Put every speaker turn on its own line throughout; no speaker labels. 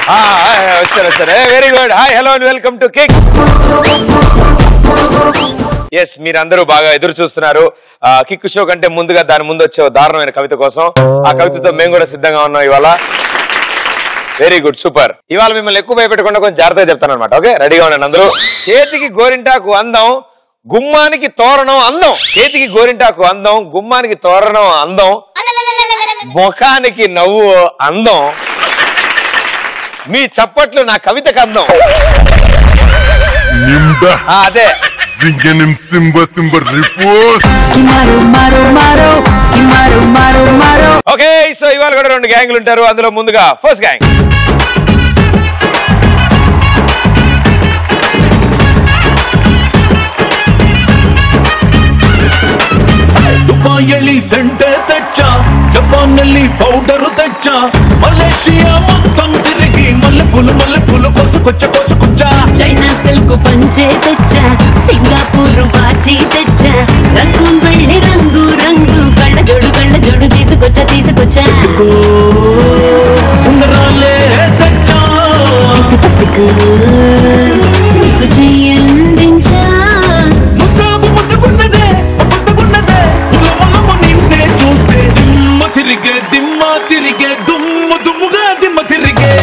వచ్చారు. Very good. Hi, hello and welcome to kick. Yes, మీరందరూ బాగా ఎదురు చూస్తున్నారు కిక్ షో కంటే ముందుగా దాని ముందు వచ్చే దారుణమైన కవిత కోసం. ఆ కవితతో మేము కూడా సిద్ధంగా ఉన్నాం ఇవాళ. Very good, super. ఇవాళ మిమ్మల్ని ఎక్కువ భయపెట్టకుండా కొంచెం జాగ్రత్తగా చెప్తాను అనమాట. ఓకే, రెడీగా ఉండండి అందరూ. చేతికి గోరింటాకు అందం, గుమ్మానికి తోరణం అందం. చేతికి గోరింటాకు అందం, గుమ్మానికి తోరణం అందం, ముఖానికి నవ్వు అందం, మీ చప్పట్లు నా కవితకు అందం. అదే ఓకే. సో ఇవాళ కూడా 2 గ్యాంగ్లు ఉంటారు. అందులో ముందుగా ఫస్ట్ గ్యాంగ్.
ದುಬಾಯಲ್ಲಿ ಸೆಂಟೆ ತೆಚ್ಚ, ಜಪಾನ್ನಲ್ಲಿ ಪೌಡರ್ ತೆಚ್ಚ, ಮಲೇಷಿಯಾ ಮೊತ್ತಂ ತಿರುಗಿ ಮಲ್ಲೆಪುಲು ಕೊಸುಕೊಚ್ಚ,
చైనా సిల్క్ పంచే తెచ్చ, సింగపూర్ వాచి తెచ్చ, రంగు వెళ్ళి రంగు కళ్ళ జోడు తీసుకొచ్చా
ఉంగరాలే తెచ్చ,
పట్టుకు నీకు చెయ్యందించా,
ముట్టుకున్నదే ఉలవలము నిన్నే చూస్తే దిమ్మ తిరిగే దుమ్ముగా దిమ్మ తిరిగే.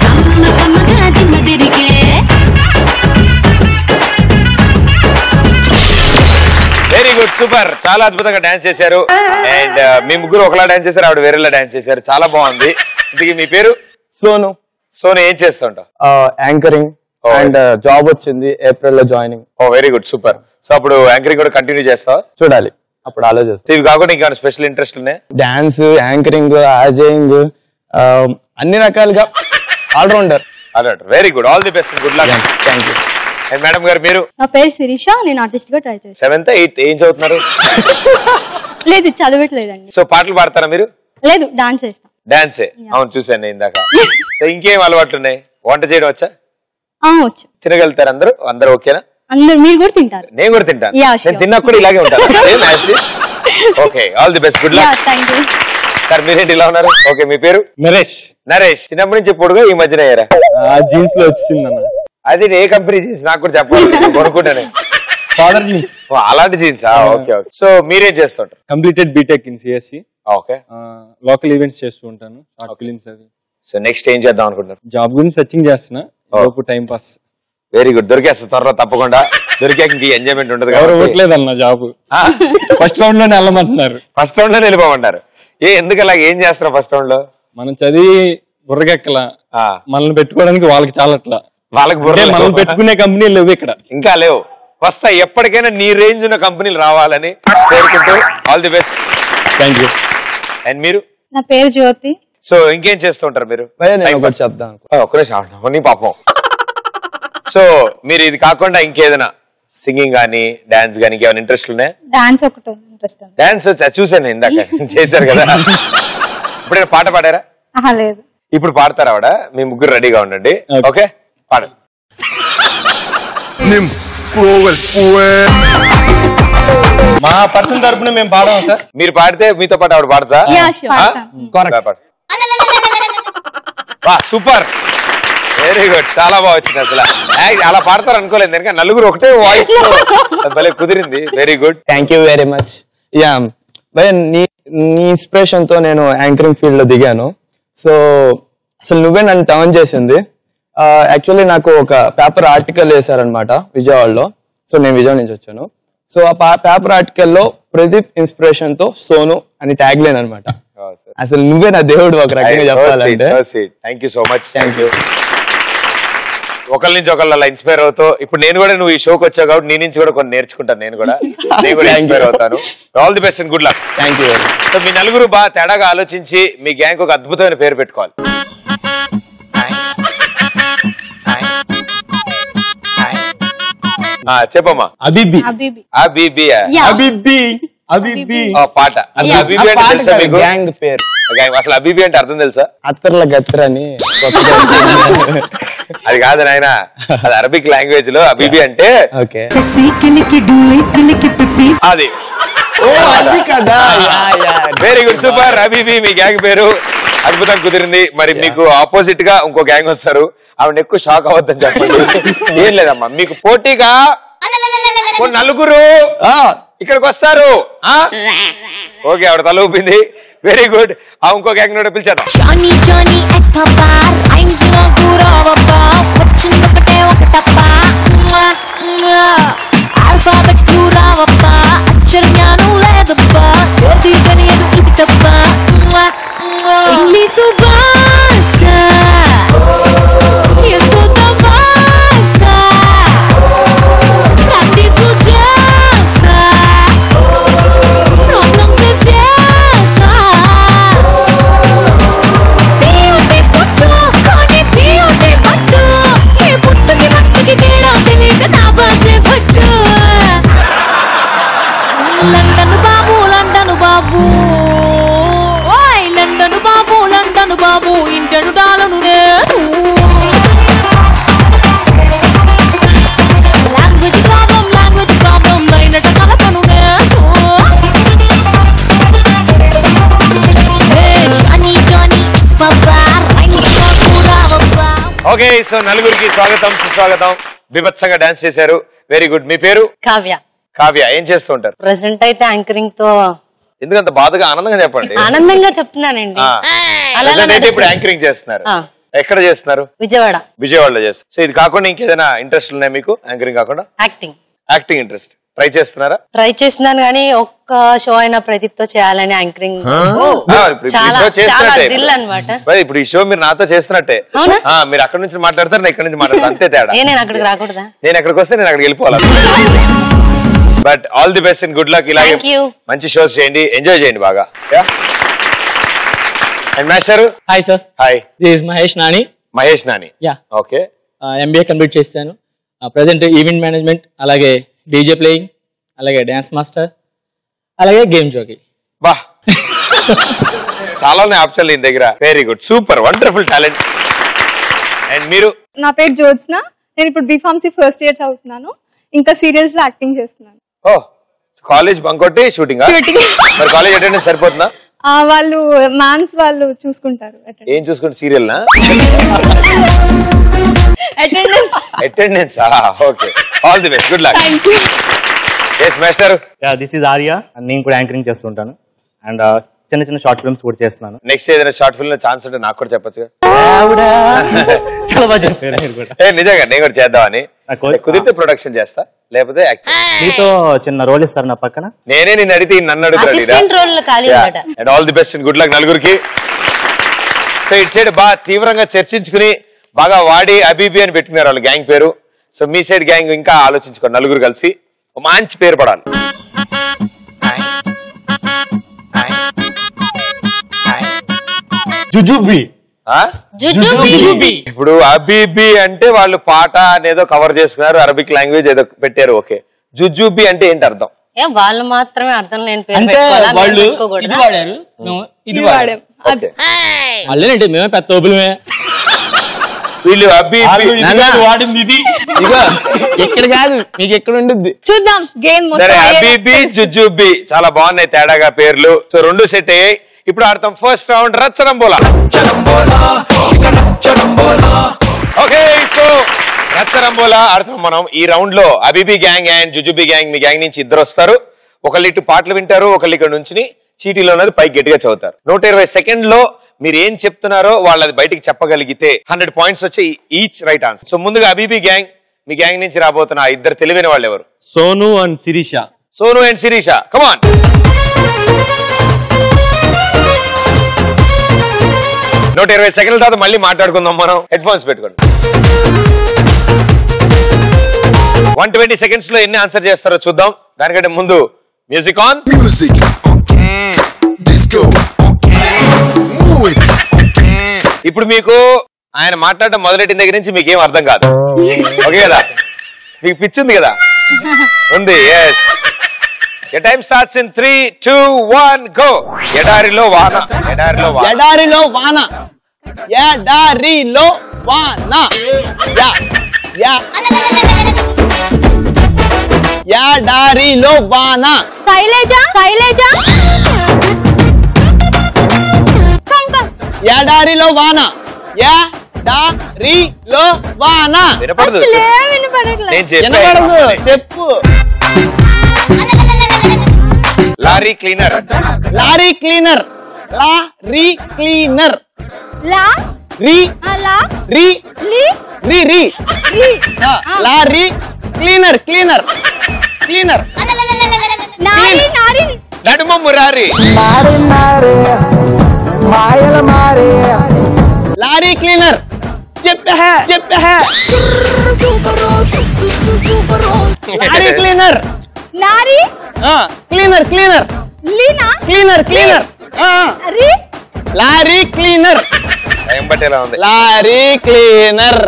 కమ్మగా దిమ్మ తిరిగే.
Very good, super. చాలా అద్భుతంగా డాన్స్ చేశారు. అండ్ మీ ముగ్గురు ఒకలా డాన్స్ చేశారు, ఆవిడ వేరేలా డాన్స్ చేశారు. చాలా బాగుంది. ఇంతకీ మీ పేరు?
సోను.
సోను, ఏం చేస్తుంటావు?
యాంకరింగ్ అండ్ జాబ్ వచ్చింది ఏప్రిల్ లో joining.
Very good, super. So అప్పుడు యాంకరింగ్ కూడా కంటిన్యూ చేస్తావా?
చూడాలి, అప్పుడు ఆలోచిస్తాం.
ఇవి కాకుండా ఇంకా స్పెషల్ ఇంట్రెస్ట్ ఉన్నాయి?
డాన్స్, యాంకరింగ్, ఆజయింగ్, అన్ని రకాలుగా all-rounder.
Very good, all the best, good luck.
Thank you.
Madam గారు మీరు?
నా పేరు శిరీష, నేను ఆర్టిస్ట్ గా ట్రై చేస్తాను.
7th 8th ఏం చదువుతున్నారు?
లేదు, చదవట్లేదండి.
సో పాటలు పాడతారా మీరు?
లేదు, డాన్స్ చేస్తాను.
డాన్సే? అవును, చూసాను ఇందాక. సో ఇంకేం అలవాట్లు ఉన్నాయి? వంట చేయడం వచ్చా?
వచ్చు.
తినగలుగుతారు అందరూ? అందరూ ఓకేనా?
అందరు మీరు కూడా తింటారు?
నేను కూడా తింటాను. నేను తిన్నా కూడా ఇలాగే ఉంటాను. Okay, all the best, good luck.
Thank you
sir. మీరేంటి ఇలా ఉన్నారు? ఓకే, మీ పేరు?
నరేష్.
నరేష్, చిన్నప్పటి నుంచి పొడుగా ఈ మధ్యన అయ్యారా?
జీన్స్ లో వచ్చిందన్న.
అది ఏ కంపెనీ జీన్స్ నాకు కూడా చెప్పాలి, కొనుక్కుంటానే.
Father jeans.
అలాంటి జీన్స్. Okay okay. సో మీరేం చేస్తుంటారు?
Completed BTech in CSC.
Okay.
Local events చేస్తూ ఉంటాను, షార్ట్ ఫిలిమ్స్ అవి.
సో నెక్స్ట్ ఏం చేద్దాం అనుకుంటున్నారు?
జాబ్ గురించి సర్చింగ్ చేస్తున్నా, టైం పాస్.
వెరీ గుడ్, దొరికేస్తా త్వరలో తప్పకుండా. దొరికాక ఇంక ఎంజాయ్మెంట్ ఉండదు.
ఎవరు ఇవ్వట్లేదన్న జాబ్. ఫస్ట్ రౌండ్ లోనే వెళ్ళమంటున్నారు.
ఫస్ట్ రౌండ్ లోనే వెళ్ళిపోమంటారు. ఎందుకు అలా? ఏం చేస్తారు ఫస్ట్ రౌండ్ లో?
మనం చదివి బుర్రకెక్కలా, మనల్ని పెట్టుకోవడానికి వాళ్ళకి చాలట్లా.
వాళ్ళకి
మనం పెట్టుకునే కంపెనీలు లేవు ఇక్కడ,
ఇంకా లేవు. వస్తా, ఎప్పటికైనా నీ రేంజ్ ఉన్న కంపెనీలు రావాలని కోరుకుంటూ all the best.
Thank you.
And మీరు?
నా పేరు జ్యోతి.
సో ఇంకేం చేస్తూ ఉంటారు మీరు?
చెప్తాను
ఒక్క నిమిషం, పాపం. సో మీరు ఇది కాకుండా ఇంకేదైనా సింగింగ్ గానీ డాన్స్ గానీ ఇంకేమైనా ఇంట్రెస్ట్ ఉన్నాయా?
డాన్స్ ఒకటి ఇంట్రెస్ట్.
డాన్స్ చూసాను ఇందాక చేశారు కదా. ఇప్పుడు పాట పాడారా?
లేదు.
ఇప్పుడు పాడతారా ఆవిడ? మీ ముగ్గురు రెడీగా ఉండండి. ఓకే, పాడండి.
మా పర్సన్ తరపున మేము పాడాం సార్.
మీరు పాడితే మీతో పాటు ఆవిడ పాడతా? సూపర్, వెరీ గుడ్, చాలా బాగా వచ్చింది. అసలు అలా పాడతారు అనుకోలేదు, ఎందుకంటే నలుగురు ఒకటే వాయిస్ భలే కుదిరింది. Very good,
thank you very much. Yeah భయ, నీ ఇన్స్పిరేషన్ తో నేను యాంకరింగ్ ఫీల్డ్ లో దిగాను. సో అసలు నువ్వే నన్ను టర్న్ చేసింది. యాక్చువల్లీ నాకు ఒక పేపర్ ఆర్టికల్ వేశారనమాట విజయవాడలో. సో నేను విజయవాడ నుంచి వచ్చాను. సో ఆ పేపర్ ఆర్టికల్లో ప్రదీప్ ఇన్స్పిరేషన్ తో సోను అని ట్యాగ్ లైన్ అనమాట. అసలు నువ్వే నా దేవుడు ఒక రకంగా చెప్పాలంటే.
Thank you so much.
Thank you.
ఒకళ్ళ నుంచి ఒకళ్ళు అలా ఇన్స్పైర్ అవుతూ, ఇప్పుడు నేను కూడా నువ్వు ఈ షోకి వచ్చావు కాబట్టి నీ నుంచి కూడా కొన్ని నేర్చుకుంటాను. నేను కూడా ఇన్స్పైర్ అవుతాను. All the best and good luck.
Thank you.
So మీ నలుగురు బాగా తేడాగా ఆలోచించి మీ గ్యాంగ్ ఒక అద్భుతమైన పేరు పెట్టుకోవాలి. చెప్పమ్మా.
అబీబీ.
పాట. అబీబీ అంటే తెలుసా మీకు?
గ్యాంగ్ పేరు.
అసలు అబీబీ అంటే అర్థం తెలుసా?
అత్తర్ల గత్తర్ అని.
అది కాదు నాయన, అది అరబిక్ లాంగ్వేజ్ లో అబీబీ అంటే అది
అది కదా.
Very good super. అబీబీ మీ గ్యాంగ్ పేరు అద్భుతంగా కుదిరింది. మరి మీకు ఆపోజిట్ గా ఇంకో గ్యాంగ్ వస్తారు, ఆవిడ ఎక్కువ షాక్ అవ్వద్దని చెప్పండి. ఏం లేదమ్మా, మీకు పోటీగా నలుగురు ఇక్కడికి వస్తారు. ఓకే, ఆవిడ తల ఊపింది. Very good. ఇంకో గ్యాంగ్ నోడ పిలిచేద్దాం. ఓకే, సో నలుగురికి స్వాగతం సుస్వాగతం. విభత్సంగా డాన్స్ చేశారు. Very good. మీ పేరు?
కావ్య.
కావ్య, ఏం చేస్తూ ఉంటారు?
ప్రెసెంట్ అయితే యాంకరింగ్ తో.
ఎందుకంత బాధగా ఆనందంగా చెప్పండి.
ఆనందంగా చెప్తున్నానండి.
ఇప్పుడు యాంకరింగ్ చేస్తున్నారు. ఎక్కడ చేస్తున్నారు?
విజయవాడ.
విజయవాడలో చేస్తారు. సో ఇది కాకుండా ఇంకేదైనా ఇంట్రెస్ట్ ఉన్నాయి మీకు? యాంకరింగ్ కాకుండా
యాక్టింగ్.
యాక్టింగ్ ఇంట్రెస్ట్ ట్రై చేస్తున్నారా?
ట్రై చేస్తున్నాను కానీ ఒక్క షో అయినా ప్రదీప్ తో చేయాలని యాంకరింగ్
ఇప్పుడు ఈ షో మీరు నాతో చేస్తున్నట్టే. మీరు అక్కడ నుంచి మాట్లాడతారు, నేను ఇక్కడ నుంచి మాట్లాడతాను, అంతే తేడా.
నేను అక్కడికి రాకూడదా?
నేను ఎక్కడికి వస్తే నేను అక్కడికి వెళ్ళిపోవాలి. But all the best and good luck. ఇలాగే మంచి షోస్ చేయండి, ఎంజాయ్ చేయండి బాగా. And master.
Hi sir.
Hi,
this is Mahesh Nani.
Mahesh Nani.
Yeah.
Okay.
MBA complete చేశాను. ప్రెసెంట్ ఈవెంట్ మేనేజ్మెంట్, అలాగే డీజే ప్లేయింగ్, అలాగే డాన్స్ మాస్టర్, అలాగే గేమ్ జోకీ.
బా, చాలా ఆప్షన్లు ఈ దగ్గర. Very good, super, wonderful talent. And మీరు?
నా పేరు జ్యోత్స్న. నేను ఇప్పుడు బీఫార్మసీ ఫస్ట్ ఇయర్ చదువుతున్నాను. ఇంకా సీరియల్స్ లో యాక్టింగ్ చేస్తున్నాను.
ఓ, కాలేజ్ బంకొట్టి షూటింగ్. మరి కాలేజ్ అటెండెన్స్ సరిపోతుందా?
వాళ్ళు మ్యామ్స్ వాళ్ళు చూసుకుంటారు.
ఏం చూసుకుంటారు? సీరియల్ నా attendance? Okay, all the best, good luck.
Thank you.
yes master.
Yeah, this is Arya. నేను కూడా యాంకరింగ్ చేస్తుంటాను అండ్ చిన్న చిన్న షార్ట్ ఫిల్మ్స్ కూడా చేస్తున్నాను.
నెక్స్ట్ ఏదైనా షార్ట్ ఫిల్మ్ లో ఛాన్స్ ఉంటే నాకు కూడా చెప్పొచ్చు.
చాలా బాగా చెప్పారు మీరు కూడా.
నిజంగా నేను కూడా చేద్దామని. కుదిరితే ప్రొడక్షన్ చేస్తా, లేకపోతే
మీతో చిన్న రోల్ ఇస్తారు నా పక్కన.
నేనే నిన్ను అడిగితే నన్ను అడుగుతాను. And all the best and good luck నలుగురికి. సో ఇటు సైడ్ బాగా తీవ్రంగా చర్చించుకుని బాగా వాడి అబీబీ అని పెట్టుకున్నారు వాళ్ళు గ్యాంగ్ పేరు. సో మీ సైడ్ గ్యాంగ్ ఇంకా ఆలోచించుకోండి, నలుగురు కలిసి ఒక మంచి పేరు పడాలి.
జుజుబి.
ఇప్పుడు అబీబీ అంటే వాళ్ళు పాట అనేదో కవర్ చేసుకున్నారు, అరబిక్ లాంగ్వేజ్ ఏదో పెట్టారు. ఓకే, జుజుబి అంటే ఏంటి అర్థం?
వాళ్ళు మాత్రమే అర్థం లేని పేరు
అంటే వాళ్ళు ఇది వాడారు, ఇది వాడారు. వాళ్ళేనండి, మేమే పెద్ద ఓపులమే.
వీళ్ళు అబీబీ
వాడింది ఇది ఎక్కడ కాదు, మీకు ఎక్కడ ఉంటుంది
చూద్దాం. గేమ్
అబీబీ జుజుబి చాలా బాగున్నాయి తేడాగా పేర్లు. సో రెండు సెట్ అయ్యాయి. ఇప్పుడు ఆడతాం ఫస్ట్ రౌండ్ రచ్చరంబోలా. ఓకే, సో రచ్చరంబోలా ఆడతాం మనం. ఈ రౌండ్ లో Abibi gang and Jujubi gang, మీ గ్యాంగ్ నుంచి ఇద్దరు వస్తారు. ఒకళ్ళు ఇటు పాటలు వింటారు, ఒకళ్ళు ఇక్కడ నుంచి చీటీలో ఉన్నది పైకి గట్టిగా చదువుతారు. 120 సెకండ్ లో మీరు ఏం చెప్తున్నారో వాళ్ళది బయటికి చెప్పగలిగితే 100 పాయింట్స్ వచ్చి ఈచ్ రైట్ ఆన్సర్. సో ముందుగా అబీబీ గ్యాంగ్, మీ గ్యాంగ్ నుంచి రాబోతున్న ఆ ఇద్దరు తెలివైన వాళ్ళు ఎవరు?
Sonu and Shirisha.
Sonu and Shirisha, come on. 120 సెకండ్ల తర్వాత మళ్ళీ మాట్లాడుకుందాం మనం. హెడ్ ఫోన్స్ పెట్టుకోండి. 120 సెకండ్స్ లో ఎన్ని ఆన్సర్ చేస్తారో చూద్దాం. దానికంటే ముందు మ్యూజిక్ ఆన్. ఇప్పుడు మీకు ఆయన మాట్లాడడం మొదలెట్టిన దగ్గర నుంచి మీకు ఏం అర్థం కాదు. ఓకే కదా? మీకు పిచ్చింది కదా? ఉంది. Yes. Your time starts in 3, 2, 1, go. ఎడారిలో వాన. ఎడారిలో వాన.
ఎడారిలో వాన. ఎడారిలో వాన. యా యా ఎడారిలో వాన.
శైలజ శైలజ
ఎడారిలో వాన. ఎడారిలో వాన.
వినపడదు నేను
వినపడదు చెప్పు.
Lorry cleaner.
Lorry cleaner. Lorry cleaner.
లా
రీ
లా
రీ
లి
రీ రీ
రి
లారీ క్లీనర్ క్లీనర్ క్లీనర్.
నారి నారి
నడుమ మురారి.
Lorry cleaner. చెప్పే లారీ క్లీనర్.
నారి
క్లీనర్ క్లీనర్
లీనా
క్లీనర్ క్లీనర్.
రి
లారీ క్లీనర్.
టైం పట్టేలా ఉంది.
Lorry cleaner.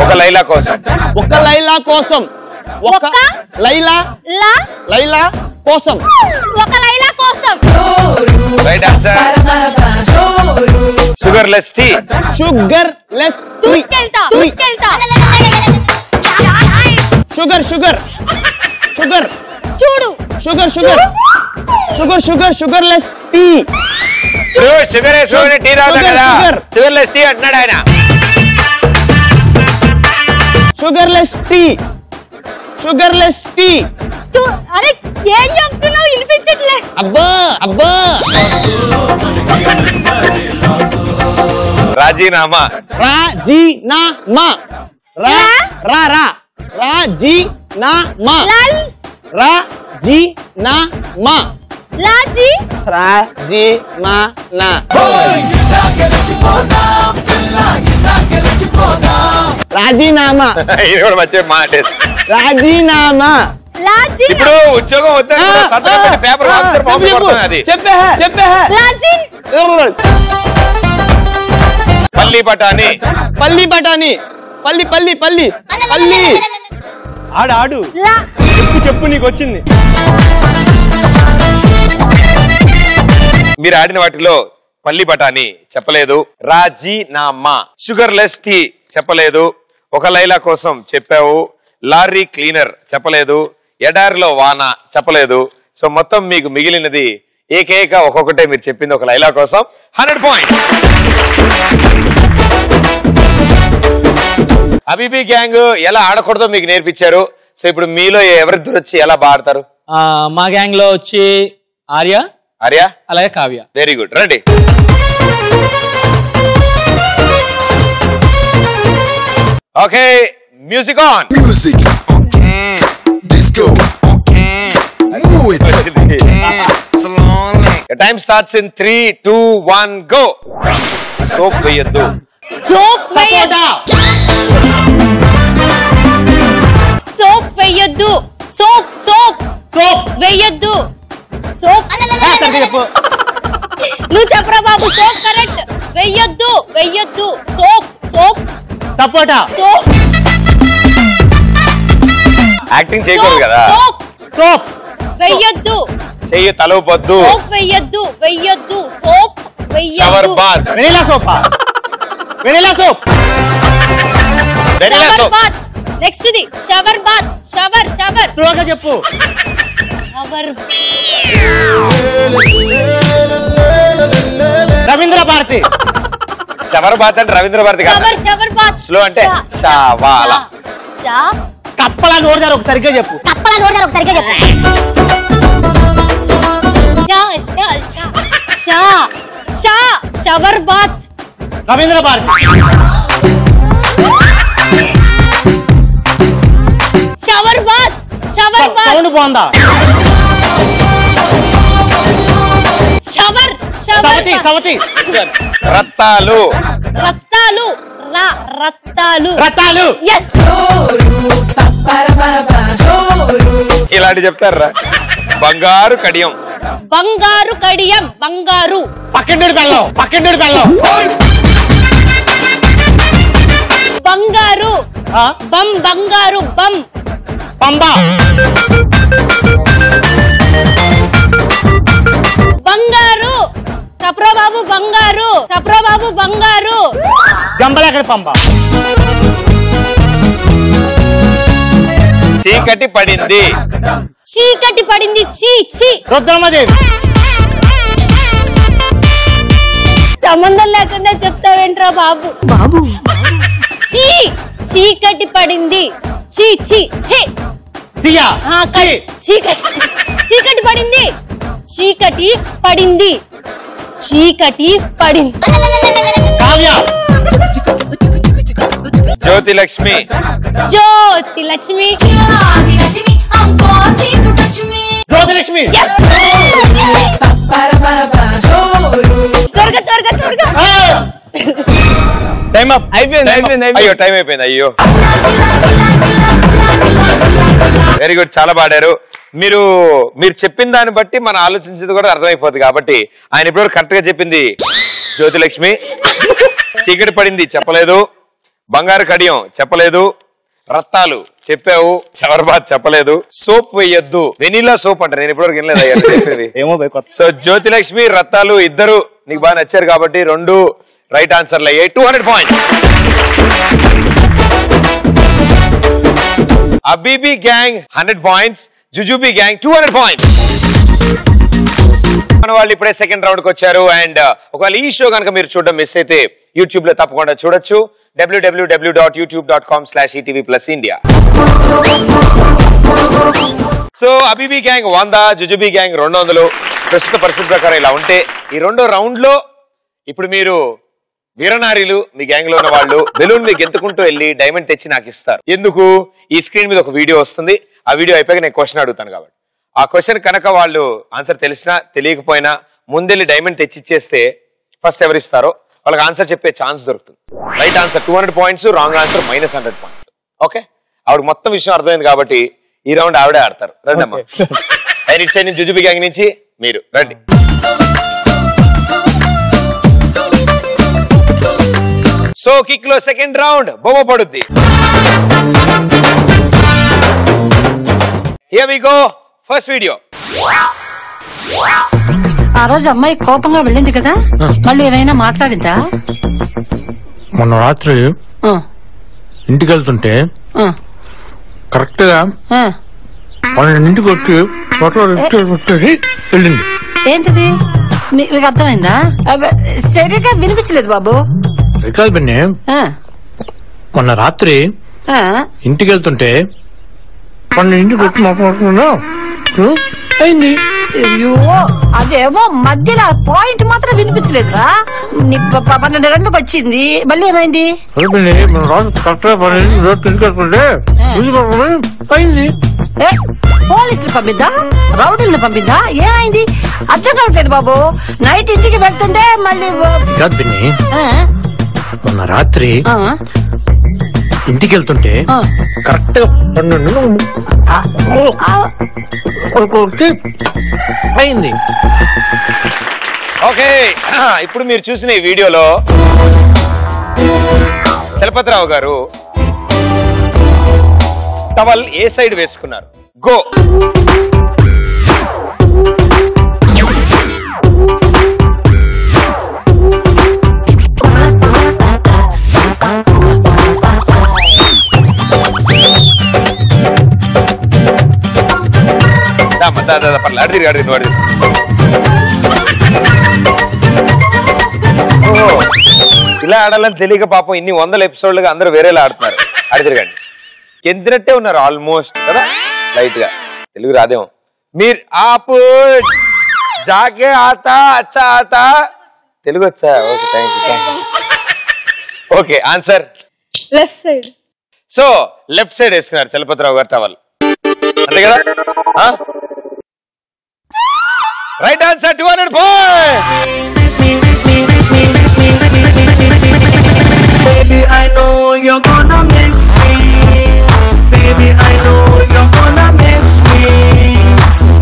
ఒక లైలా కోసం.
ఒక లైలా కోసం. ఒక లైలా
లా
లైలా కోసం.
ఒక లైలా కోసం.
Right answer. Sugar less tea.
Sugar less
తీసుకెళ్తా తీసుకెళ్తా
షుగర్ షుగర్ షుగర్
చూడు
sugar sugar sugar sugar sugar less tea.
Sugar వేసుకొని టీ తాగుతా కదా. షుగర్ లెస్ టీ అంటున్నాడు ఆయన.
Sugar less tea. Sugar less tea.
అరే ఏం చెప్తున్నావు వినిపించట్లే.
అబ్బా అబ్బా.
రాజీనామా.
రాజీనామా. రా రా రా రాజీనామా. రాజీనామా.
లాజీ
రాజీనామా. రాజీనామా.
ఇది కూడా మంచి మాట.
రాజీనామా.
లాజీ
ఇప్పుడు ఉద్యోగం వద్దని సంతకం పెట్టి పేపర్ రాస్తారు. అది
చెప్పే చెప్పే.
లాజీ
పల్లి బఠానీ.
పల్లి బఠానీ. పల్లి పల్లి పల్లి పల్లి.
ఆడు ఆడు
లా
చెప్పు చెప్పు నీకు వచ్చింది.
మీరు ఆడిన వాటిలో పల్లి బఠానీ చెప్పలేదు. రాజీనామా. షుగర్ లెస్ టీ చెప్పలేదు. ఒక లైలా కోసం చెప్పావు. లారీ క్లీనర్ చెప్పలేదు. ఎడారిలో వాన చెప్పలేదు. సో మొత్తం మీకు మిగిలినది ఏకైక ఒక్కొక్కటే మీరు చెప్పింది ఒక లైలా కోసం. 100 పాయింట్స్. అబీబీ గ్యాంగ్ ఎలా ఆడకూడదో మీకు నేర్పించారు. సో ఇప్పుడు మీలో ఎవరిద్దరు వచ్చి ఎలా బాడతారు?
మా గ్యాంగ్ లో వచ్చి ఆర్య
ఆర్య
అలాగే కావ్య.
Very good. రండి. Okay music on.
Music on can, disco on can, move it. Slowly.
Time starts in 3, 2, 1 go. Soap వేయద్దు.
సోప్ వేయద్దు. సోప్ వేయద్దు. సోప్ సోప్
సోప్
వేయద్దు. సోప్
చెప్పు.
నువ్వు చెప్పరా బాబు. Soap correct. వేయద్దు వేయద్దు. సోప్ సోప్
సపోటా.
సోప్
యాక్టింగ్ చేయకూడదు కదా.
సోప్
సోప్
వేయద్దు.
చెయ్యి తలవద్దు.
సోప్ వేయద్దు వేయద్దు. సోప్
షవర్
వేయద్దు.
బాత్.
వెనిలా సోపా. Vanilla soap.
Vanilla
shower
soap.
Bath. Next the shower bath. Shower shower
స్లోగా చెప్పు.
Shower
Ravindra Bharati.
Shower bath అంటే రవీంద్ర భారతి కాదు.
Shower shower bath.
స్లో అంటే షవాలా.
షా
కప్పలా నోడదారు ఒక సరిగ్గా చెప్పు.
కప్పలా నోడదారు ఒక సరిగ్గా చెప్పు. షా షా షా షా shower bath.
Ravindra Bharati.
Shower bath. Shower bath.
Sound బాగుందా?
షవర్ షవర్
సవతి
బాత్.
సవతి.
రత్తాలు.
రత్తాలు. రత్తాలు.
రత్తాలు.
ఎస్.
ఇలాంటి చెప్తారా? బంగారు కడియం.
బంగారు కడియం. బంగారు.
పక్కింటి పెళ్ళం. పక్కింటి పెళ్ళం.
బంగారు. బం బంగారు బం.
పంబ.
బంగారు. చప్రో బాబు బంగారు. చప్రో బాబు బంగారు.
జంబలెక్కడ పంబ.
చీకటి పడింది.
చీకటి పడింది. చీ చీ.
రుద్రమదేవి.
సంబంధం లేకుండా చెప్తావేంట్రా బాబు. బాబు చీ. చీకటి పడింది. చీ చీ చీ.
సియా.
చీకటి పడింది. చీకటి పడింది. చీకటి పడింది.
కావ్య.
జ్యోతి లక్ష్మి.
జ్యోతి లక్ష్మి.
జ్యోతి లక్ష్మి.
త్వరగా త్వరగా త్వరగా.
Time up.
అయిపోయింది.
అయ్యో టైం అయిపోయింది. అయ్యో వెరీ గుడ్, చాలా పాడారు. మీరు చెప్పిన దాన్ని బట్టి మనం ఆలోచించేది కూడా అర్థమైపోతుంది. కాబట్టి ఆయన ఇప్పటివరకు కరెక్ట్ గా చెప్పింది జ్యోతి లక్ష్మి. చీకటి పడింది చెప్పలేదు. బంగారు కడియం చెప్పలేదు. రత్తాలు చెప్పావు. చవర్బాద్ చెప్పలేదు. సోప్ వేయొద్దు. వెనీలా సోప్ అంటారు. నేను ఇప్పటివరకు వినలేదు.
ఏమో
సో జ్యోతి లక్ష్మి రత్తాలు ఇద్దరు నీకు బాగా నచ్చారు కాబట్టి 2 రైట్ ఆన్సర్లు అయ్యాయి. 200 points. Abibi gang 100 points. Jujubi gang 200 points. మన వాళ్ళు ఇప్పుడే సెకండ్ రౌండ్ కి వచ్చారు. అండ్ ఒకవేళ ఈ షో కనుక మీరు చూడడం మిస్ అయితే యూట్యూబ్ లో తప్పకుండా చూడొచ్చు. www.youtube.com/etv+India. So Abibi gang 100, Jujubi gang 200. ప్రస్తుత పరిస్థితి ప్రకారం ఇలా ఉంటే ఈ 2వ రౌండ్ లో ఇప్పుడు మీరు వీరనారీలు మీ గ్యాంగ్ లో ఉన్న వాళ్ళు బెలూన్ మీకు ఎత్తుకుంటూ వెళ్ళి డైమండ్ తెచ్చి నాకు ఇస్తారు. ఎందుకు? ఈ స్క్రీన్ మీద ఒక వీడియో వస్తుంది. ఆ వీడియో అయిపోయాక నేను క్వశ్చన్ అడుగుతాను కాబట్టి ఆ క్వశ్చన్ కనుక వాళ్ళు ఆన్సర్ తెలిసినా తెలియకపోయినా ముందెళ్ళి డైమండ్ తెచ్చిచ్చేస్తే ఫస్ట్ ఎవరిస్తారో వాళ్ళకి ఆన్సర్ చెప్పే ఛాన్స్ దొరుకుతుంది. Right answer 200 points, wrong answer -100 points. Okay, ఆవిడ మొత్తం విషయం అర్థమైంది కాబట్టి ఈ రౌండ్ ఆవిడే ఆడతారు. రండి అమ్మా. ఆయన జుజుబీ గ్యాంగ్ నుంచి మీరు రండి. సో కిక్ లో సెకండ్ రౌండ్ బొమ్మ పడుద్ది. Here we go. First video.
ఆ రోజు అమ్మాయి కోపంగా వెళ్ళింది కదా, మళ్ళీ ఏమైనా మాట్లాడిందా?
మొన్న రాత్రి ఇంటికి వెళ్తుంటే కరెక్ట్ గా 12ంటికి వచ్చి వచ్చేసి వెళ్ళింది.
ఏంటిది? మీకు అర్థమైందా? సరిగ్గా వినిపించలేదు బాబు.
రికాల్ బెన్ని, మొన్న రాత్రి ఇంటికి వెళ్తుంటే 12ంటికి వచ్చి మాట్లాడుతున్నా అయింది.
అయ్యో, అదేమో మధ్యలో పాయింట్ మాత్రం వినిపించలేదురా. 12 గంటలకు వచ్చింది, మళ్ళీ ఏమైంది?
అయింది.
పోలీసులు పంపిద్దా, రౌడీలను పంపిద్దా, ఏమైంది? అర్థం కావట్లేదు బాబు. నైట్ ఇంటికి వెళ్తుంటే మళ్ళీ
మొన్న రాత్రి ఇంటికి వెళ్తుంటే కరెక్ట్ గా 12 అయింది.
ఓకే, ఇప్పుడు మీరు చూసిన ఈ వీడియోలో చలపతిరావు గారు టవల్ ఏ సైడ్ వేసుకున్నారు? గో. ఇలా ఆడాలని తెలియక పాపం ఇన్ని 100 ఎపిసోడ్లుగా అందరూ వేరేలా ఆడుతున్నారు. అడిగిరగండి, ఎంతినట్టే ఉన్నారు ఆల్మోస్ట్ కదా. లైట్ గా తెలుగు రాదేమో. మీరు ఆపు జాకే ఆతా అచ్చా ఆతా తెలుగు వచ్చా? Okay, thank you. Okay, answer
left side.
So left side వేసుకున్నారు చలపతిరావు గారు టవల్, అంతే కదా? Right answer 200 points.
Baby, I know you're gonna miss me. Baby, I know you're gonna miss me.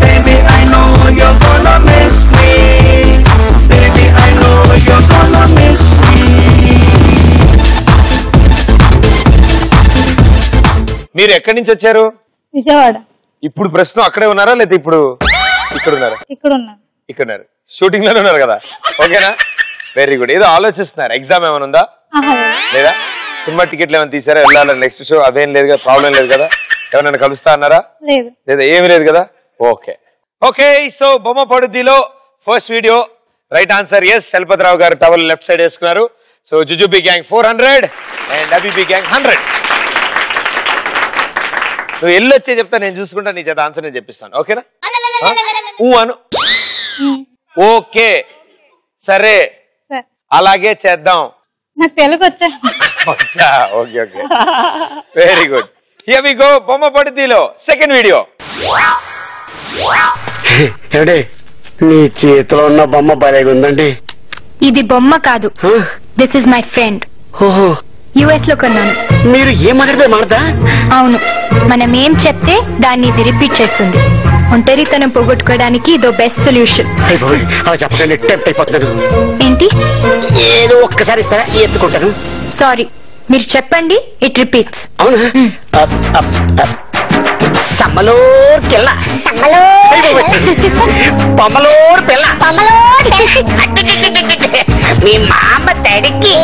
Baby, I know you're gonna miss me. Baby, I know you're gonna miss me.
మీరు ఎక్కడి నుంచి వచ్చారు?
విజయవాడ.
ఇప్పుడు ప్రస్తుతం అక్కడే ఉన్నారా లేదా ఇప్పుడు ఇక్కడ ఉన్నారా?
ఇక్కడ ఉన్నాను.
ఇక్కడ ఉన్నారు, షూటింగ్ లోనే ఉన్నారు కదా. ఓకేనా, వెరీ గుడ్. ఏదో ఆలోచిస్తున్నారు, ఎగ్జామ్ ఏమైనా ఉందా లేదా? సినిమా టికెట్లు ఏమైనా తీసారా? వెళ్ళాలి నెక్స్ట్ షో? అదేం లేదు కదా, ప్రాబ్లం లేదు కదా. ఎవరైనా కలుస్తా అన్నారా?
లేదు.
లేదా ఏమి లేదు కదా. Okay okay. సో బొమ్మ పడుద్దిలో first video right answer yes. Chalapathirao గారు టవల్ లెఫ్ట్ సైడ్ వేసుకున్నారు. So Jujubi gang 400 and Abibi gang 100. నువ్వు ఎల్లు వచ్చే చెప్తా, నేను చూసుకుంటా, నీ చేత ఆన్సర్ నేను చెప్పిస్తాను. ఓకేనా? అను. ఓకే సరే అలాగే చేద్దాం.
నాకు తెలుగు వచ్చా.
Okay okay very good. Here we go. బొమ్మ పడుద్దిలో సెకండ్ వీడియో.
ఏడే నీ చేతిలో ఉన్న బొమ్మ భలేగా ఉందండి.
ఇది బొమ్మ కాదు, దిస్ ఇస్ మై ఫ్రెండ్.
ఓహో,
యుఎస్ లో కొన్నాను.
మీరు ఏం మాట్లాడితే మాడదా?
అవును, మనం ఏం చెప్తే దాన్ని ఇది రిపీట్ చేస్తుంది. ఒంటరితనం పోగొట్టుకోవడానికి ఇదో బెస్ట్ సొల్యూషన్.
అలా చెప్పకండి, టెంప్ట్ అయిపోతున్నారు.
ఏంటి?
ఏదో ఒక్కసారి ఇస్తారా, ఎత్తుకుంటాను.
సారీ, మీరు చెప్పండి, ఇట్ రిపీట్స్.
అవునా? సమ్మలోర్ పిల్ల, పొమ్మలోర్ పిల్ల, మీ మామ తడికి,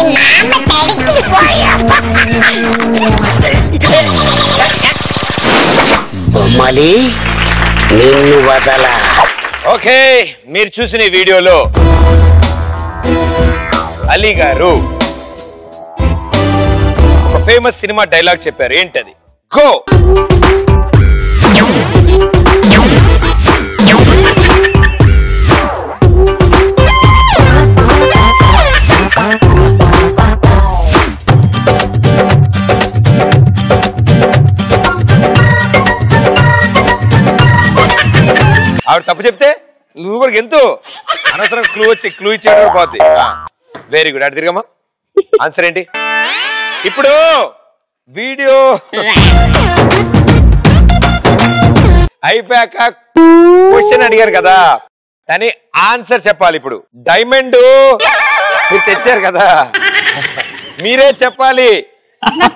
బొమ్మలి నిన్ను వదల.
ఓకే, మీరు చూసిన ఈ వీడియోలో అలీ గారు ఒక ఫేమస్ సినిమా డైలాగ్ చెప్పారు. ఏంటది? గో. ఆవిడ తప్పు చెప్తే నువ్వు కూడా ఎంతో అనవసరం క్లూ ఇచ్చేవాడు పోద్ది. Very good. అటు తిరిగమ్మా. ఆన్సర్ ఏంటి? ఇప్పుడు వీడియో అయిపోయాక క్వశ్చన్ అడిగారు కదా, కానీ ఆన్సర్ చెప్పాలి. ఇప్పుడు డైమండ్ మీరు తెచ్చారు కదా, మీరే చెప్పాలి.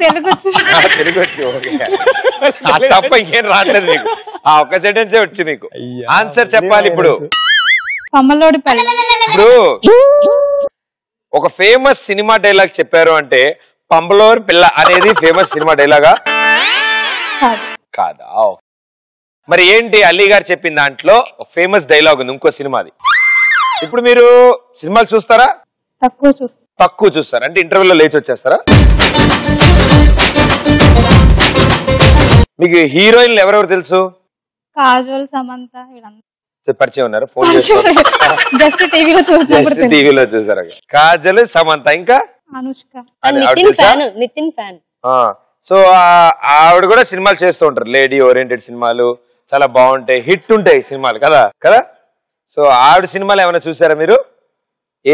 తెలుగు
వచ్చి తప్ప ఇంకేం రావట్లేదు మీకు. ఆ ఒక్క సెంటెన్సే వచ్చి మీకు ఆన్సర్ చెప్పాలి. ఇప్పుడు ఇప్పుడు ఒక ఫేమస్ సినిమా డైలాగ్ చెప్పారు అంటే పంబలోర్ పిల్ల అనేది ఫేమస్ సినిమా డైలాగా కాదా? మరి ఏంటి? అలీ గారు చెప్పిన దాంట్లో ఫేమస్ డైలాగ్ ఉంది ఇంకో సినిమాది. ఇప్పుడు మీరు సినిమాలు చూస్తారా? తక్కువ చూస్తారా? అంటే ఇంటర్వెల్లో లేచి వచ్చేస్తారా? మీకు హీరోయిన్లు ఎవరెవరు తెలుసు?
కాజల్, సమంత
పరిచయం ఉన్నారు? ఫోన్ టీవీలో చూసారా? కాజల్, సమంత, ఇంకా
నితిన్ ఫ్యాన్.
సో ఆవిడ కూడా సినిమాలు చేస్తూ ఉంటారు. లేడీ ఓరియంటెడ్ సినిమాలు చాలా బాగుంటాయి, హిట్ ఉంటాయి సినిమాలు కదా కదా. సో ఆవిడ సినిమాలు ఏమైనా చూసారా మీరు?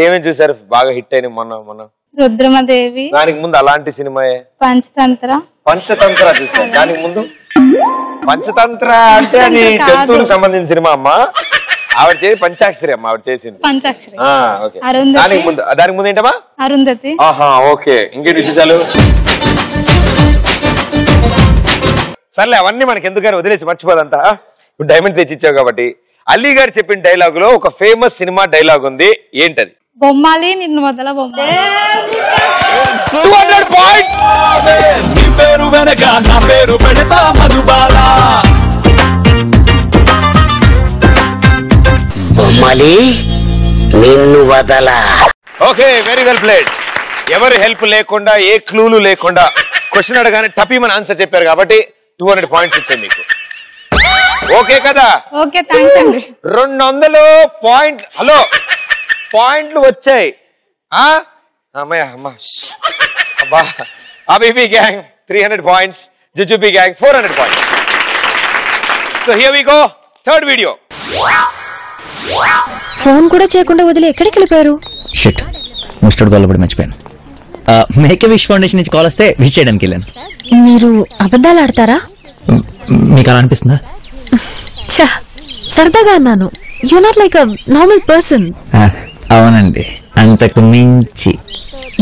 ఏమేమి చూసారు బాగా హిట్ అయిన? మొన్న
రుద్రమదేవి.
దానికి ముందు అలాంటి సినిమాయే పంచతంత్ర చూసారు. దానికి ముందు పంచతంత్ర అంటే అది జంతువులకు సంబంధించిన సినిమా అమ్మా. ఆవిడ చేసి పంచాక్షరి అమ్మ ఆవిడ చేసింది. దానికి ముందు ఏంటమ్మా?
అరుంధతి.
ఆహా ఓకే. ఇంకేంటి విశేషాలు? సర్లే అవన్నీ మనకి ఎందుకని వదిలేసి మర్చిపోదంతా. ఇప్పుడు డైమండ్ తెచ్చిచ్చావు కాబట్టి అలీ గారు చెప్పిన డైలాగ్ లో ఒక ఫేమస్ సినిమా డైలాగ్ ఉంది. ఏంటది?
బొమ్మాలి నిన్ను వదల బొమ్మ.
200 పాయింట్స్.
నీ పేరు వెనక నా పేరు పెడతా మధుబాల.
బొమ్మాలి నిన్ను వదల.
Okay very well played. ఎవరి హెల్ప్ లేకుండా, ఏ క్లూలు లేకుండా క్వశ్చన్ అడగానే టపీమని ఆన్సర్ చెప్పారు కాబట్టి 200 పాయింట్స్ ఇచ్చాయి మీకు. ఓకే కదా?
ఓకే థాంక్స్ అండి.
200 పాయింట్. హలో పాయింట్లు వచ్చాయి. అబ్బా. Abibi gang 300 points, Jujubi gang 400 points. So here we go. Third video.
Phone కూడా చేయకుండా వదిలి ఎక్కడికి వెళ్ళిపోయారు?
షిట్, ముస్టర్డ్ కాల్ కూడా మర్చిపోయాను. మేక్ ఎ విష్ ఫౌండేషన్ నుంచి కాల్ వస్తే విష్ చేయడానికి వెళ్ళాను.
మీరు అబద్ధాలు ఆడతారా?
మీకు అలా అనిపిస్తుందా?
సరదాగా అన్నాను. You not like a normal person.
అవునండి, అంతకు మించి.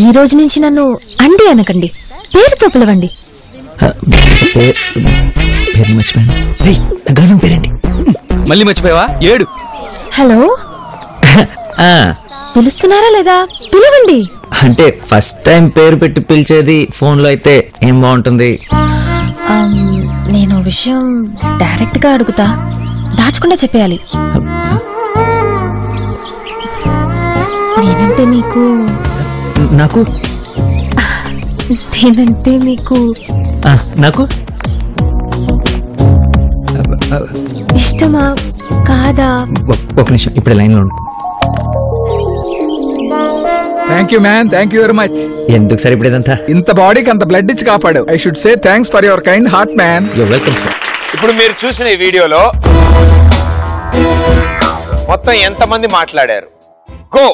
ఈ రోజు నుంచి నన్ను అండి అనకండి, పేరుతో పిలవండి.
పేరు మర్చిపోయాను. నా గర్ల్‌ఫ్రెండ్ పేరేంటి? మళ్ళీ మర్చిపోయావా? ఏడు.
హలో, పిలుస్తున్నారా లేదా? పిలవండి.
అంటే ఫస్ట్ టైం పేరు పెట్టి పిలిచేది ఫోన్ లో అయితే ఏం బాగుంటుంది?
నేను విషయం డైరెక్ట్ గా అడుగుతా, దాచకుండా చెప్పేయాలి. నేనంటే మీకు
నాకు
నేనంటే మీకు
నాకు
ఇష్టమా కాదా?
ఒక నిమిషం, ఇప్పుడు లైన్లో ఉండు.
Thank you man, thank you very much.
ఎందుకు సార్ ఇప్పుడు ఇదంతా?
ఇంత బాడీకి అంత బ్లడ్ ఇచ్చి కాపాడు. I should say thanks for your kind heart man.
You welcome sir.
ఇప్పుడు మీరు చూసిన ఈ వీడియోలో మొత్తం ఎంతమంది మాట్లాడారు? గో.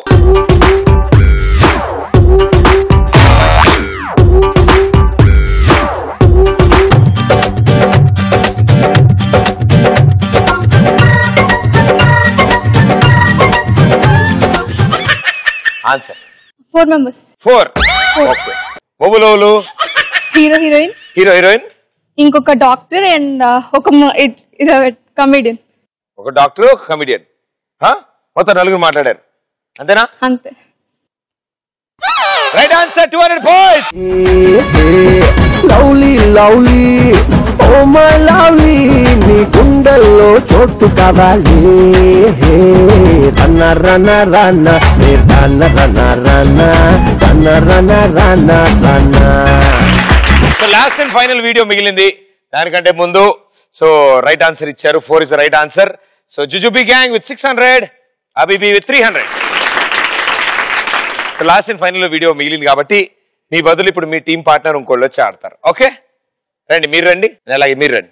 Answer
4 members.
4. ఓకే. ఓవులోలు
హీరో హీరోయిన్,
హీరో హీరోయిన్,
ఇంకొక డాక్టర్ అండ్ ఒక కమెడియన్.
ఒక డాక్టర్, ఒక కమెడియన్. మొత్తం 4 మాట్లాడారు, అంతేనా?
అంతే.
Right answer, 200 points.
Lovely lovely oh my lovely, నీ గుండెల్లో చోటు కావాలి. రన్న రన్న రన్న రన్న రన్న రన్న రన్న రన్న రన్న రన్న.
So last and final video మిగిలింది. దానికంటే ముందు సో రైట్ ఆన్సర్ ఇచ్చారు. 4 is the right answer. So Jujubi gang with 600, అబీబీ with 300. So last and final video మిగిలింది కాబట్టి మీ బదులు ఇప్పుడు మీ టీం పార్ట్నర్ ఇంకోళ్ళు వచ్చి ఆడతారు. ఓకే రండి, మీరు రండి, అలాగే మీరు రండి.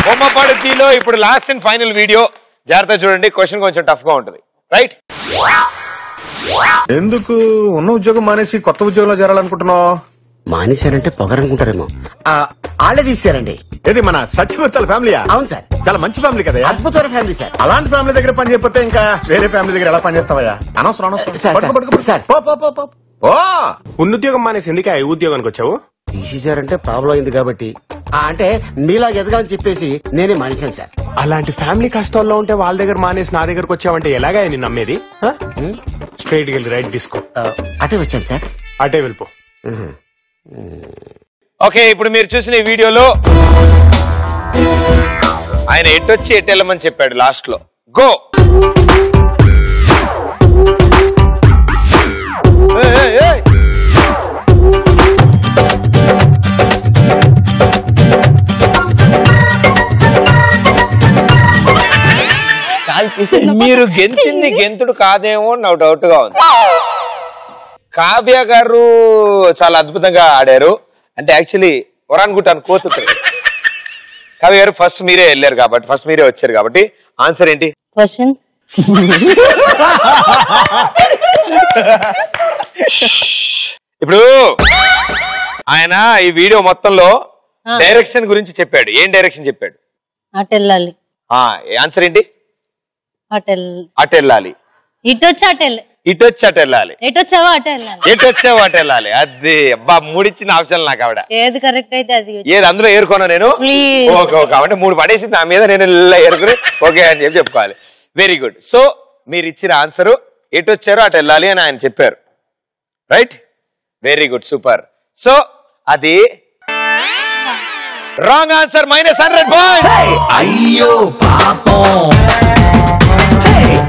బొమ్మపాడు టీలో ఇప్పుడు లాస్ట్ అండ్ ఫైనల్ వీడియో. జాగ్రత్త చూడండి, క్వశ్చన్ కొంచెం టఫ్ గా ఉంటుంది. రైట్?
ఎందుకు ఉన్న ఉద్యోగం మానేసి కొత్త ఉద్యోగంలో చేరాలనుకుంటున్నావు?
మానేశారంటే పొగరనుకుంటారేమో. ఆళ్ళే తీసారండి.
ఏది మన సత్యవర్తల ఫ్యామిలీయా?
అవును సార్.
చాలా మంచి ఫ్యామిలీ కదా.
అద్భుతమైన ఫ్యామిలీ సార్.
అలాంటి ఫ్యామిలీ దగ్గర పని చేయకపోతే ఇంకా వేరే ఫ్యామిలీ దగ్గర ఎలా పని చేస్తావా? అనవసరం ఉన్నుద్యోగం మానేసి ఎందుకు ఈ ఉద్యోగానికి వచ్చావు?
తీసేశారంటే ప్రాబ్లం అయింది కాబట్టి. అంటే మీలాగా ఎదగాలని చెప్పేసి నేనే మానేశాను సార్.
అలాంటి ఫ్యామిలీ కష్టాల్లో ఉంటే వాళ్ళ దగ్గర మానేసి నా దగ్గరకు వచ్చావంటే ఎలాగా నేను నమ్మేది? స్ట్రైట్ వెళ్ళి రైట్ తీసుకో.
అటే వచ్చాను సార్.
అటే వెళ్ళిపో.
ఓకే, ఇప్పుడు మీరు చూసిన ఈ వీడియోలో ఆయన ఎట్టొచ్చి ఎటు వెళ్ళమని చెప్పాడు లాస్ట్ లో. గో. మీరు గెంతింది గెంతుడు కాదేమో నా డౌట్ గా ఉంది. కావ్య గారు చాలా అద్భుతంగా ఆడారు. అంటే యాక్చువల్లీ ఒరాన్గుటాన్ కోతుతారు. కావ్య గారు ఫస్ట్ మీరే వెళ్ళారు కాబట్టి, ఫస్ట్ మీరే వచ్చారు కాబట్టి ఆన్సర్ ఏంటి?
క్వశ్చన్.
ఇప్పుడు ఆయన ఈ వీడియో మొత్తంలో డైరెక్షన్ గురించి చెప్పాడు. ఏం డైరెక్షన్ చెప్పాడు?
అటు వెళ్ళాలి.
ఆన్సర్ ఏంటి? అటు వెళ్ళాలి.
ఇటొచ్చి అటు వెళ్ళాలి.
ఇటొచ్చి అటు వెళ్ళాలి.
ఎటొచ్చావా అటు వెళ్ళాలి.
ఎటొచ్చావా అటు వెళ్ళాలి. అది అబ్బా, 3 ఇచ్చిన ఆప్షన్ నాకు ఆవిడ.
ఏది కరెక్ట్ అయితే అది.
ఏది అందులో ఏరుకోనా నేను? ఓకే ఓకే, అంటే 3 పడేసింది నా మీద, నేను ఏరుకుని ఓకే అని చెప్పి చెప్పుకోవాలి. Very good. సో మీరు ఇచ్చిన ఆన్సర్ ఎటు వచ్చారో అటు వెళ్ళాలి అని ఆయన చెప్పారు. Right? Very good, super. So అది రాంగ్ ఆన్సర్, -100 పాయింట్స్.
అయ్యో పాపం,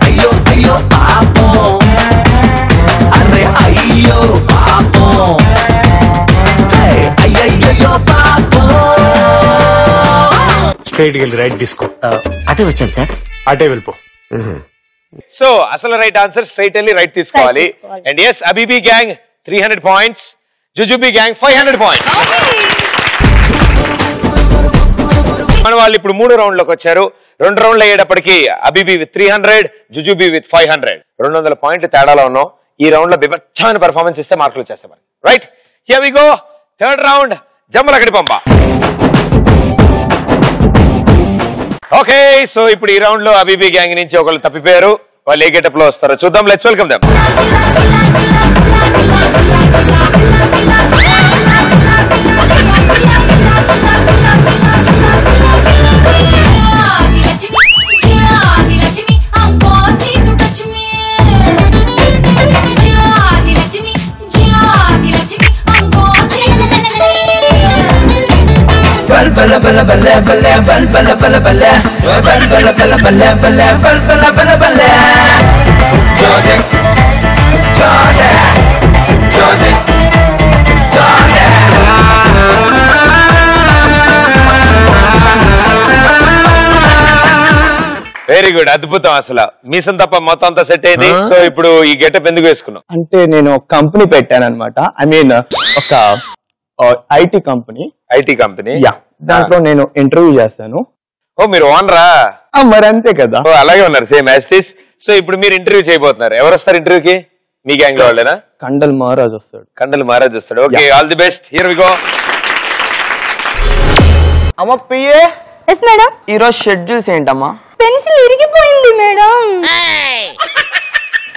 అయ్యో అయ్యో పాపం, అరే అయ్యో పాపం, అయ్యయ్యో పాపం.
స్ట్రైట్ వెళ్ళి రైట్ తీసుకో.
అటే వచ్చాను సార్.
అటే వెళ్ళిపో.
సో అసలు రైట్ ఆన్సర్ స్ట్రైట్ వెళ్ళి రైట్ తీసుకోవాలి. And yes, Abibi gang 300 points, Jujubi gang 500 points. మన వాళ్ళు ఇప్పుడు 3 రౌండ్లోకి వచ్చారు. 2 రౌండ్లు అయ్యేటప్పటికి అబీబీ విత్ 300, జుజుబీ విత్ 500. 200 పాయింట్లు తేడాలో ఉన్నాం. ఈ రౌండ్ లో బిభత్సమైన పెర్ఫార్మెన్స్ ఇస్తే మార్కులు వచ్చేస్తాం. Right, here we go. Third round, జమ్మలకడి పంప. ఓకే, సో ఇప్పుడు ఈ రౌండ్ లో అబీబీ గ్యాంగ్ నుంచి ఒకళ్ళు తప్పిపోయారు. వాళ్ళు ఏ గెటప్ లో వస్తారో చూద్దాం. Let's welcome them.
Jia bal bala bala bala bala bal bala bala bala bal bala bala bala bala bal bala bala bala Jose Jose Jose Jose
very good, అద్భుతం. అసలు మీసం తప్ప మొత్తం అంతా సెట్ అయింది. సో ఇప్పుడు ఈ గెటప్ ఎందుకు వేసుకున్నాం
అంటే నేను ఒక కంపెనీ పెట్టాను అనమాట. ఐ మీన్ ఒక ఐటీ కంపెనీ. యా, దాంట్లో నేను ఇంటర్వ్యూ చేస్తాను.
ఓ మీరు ఓనరా?
మరి అంతే కదా.
అలాగే ఉన్నారు సేమ్ యాజ్ దిస్. సో ఇప్పుడు మీరు ఇంటర్వ్యూ చేయబోతున్నారు. ఎవరు వస్తారు ఇంటర్వ్యూకి? మీ గ్యాంగ్ లో వాళ్ళేనా?
కండల్ మహారాజ్ వస్తాడు.
కండల్ మహారాజ్ వస్తాడు. Okay, all the best. Here we go.
అమ్మ పిఏ.
Yes madam.
ఈ రోజు షెడ్యూల్స్ ఏంటమ్మా?
పెన్సిల్ ఇరిగిపోయింది మేడం.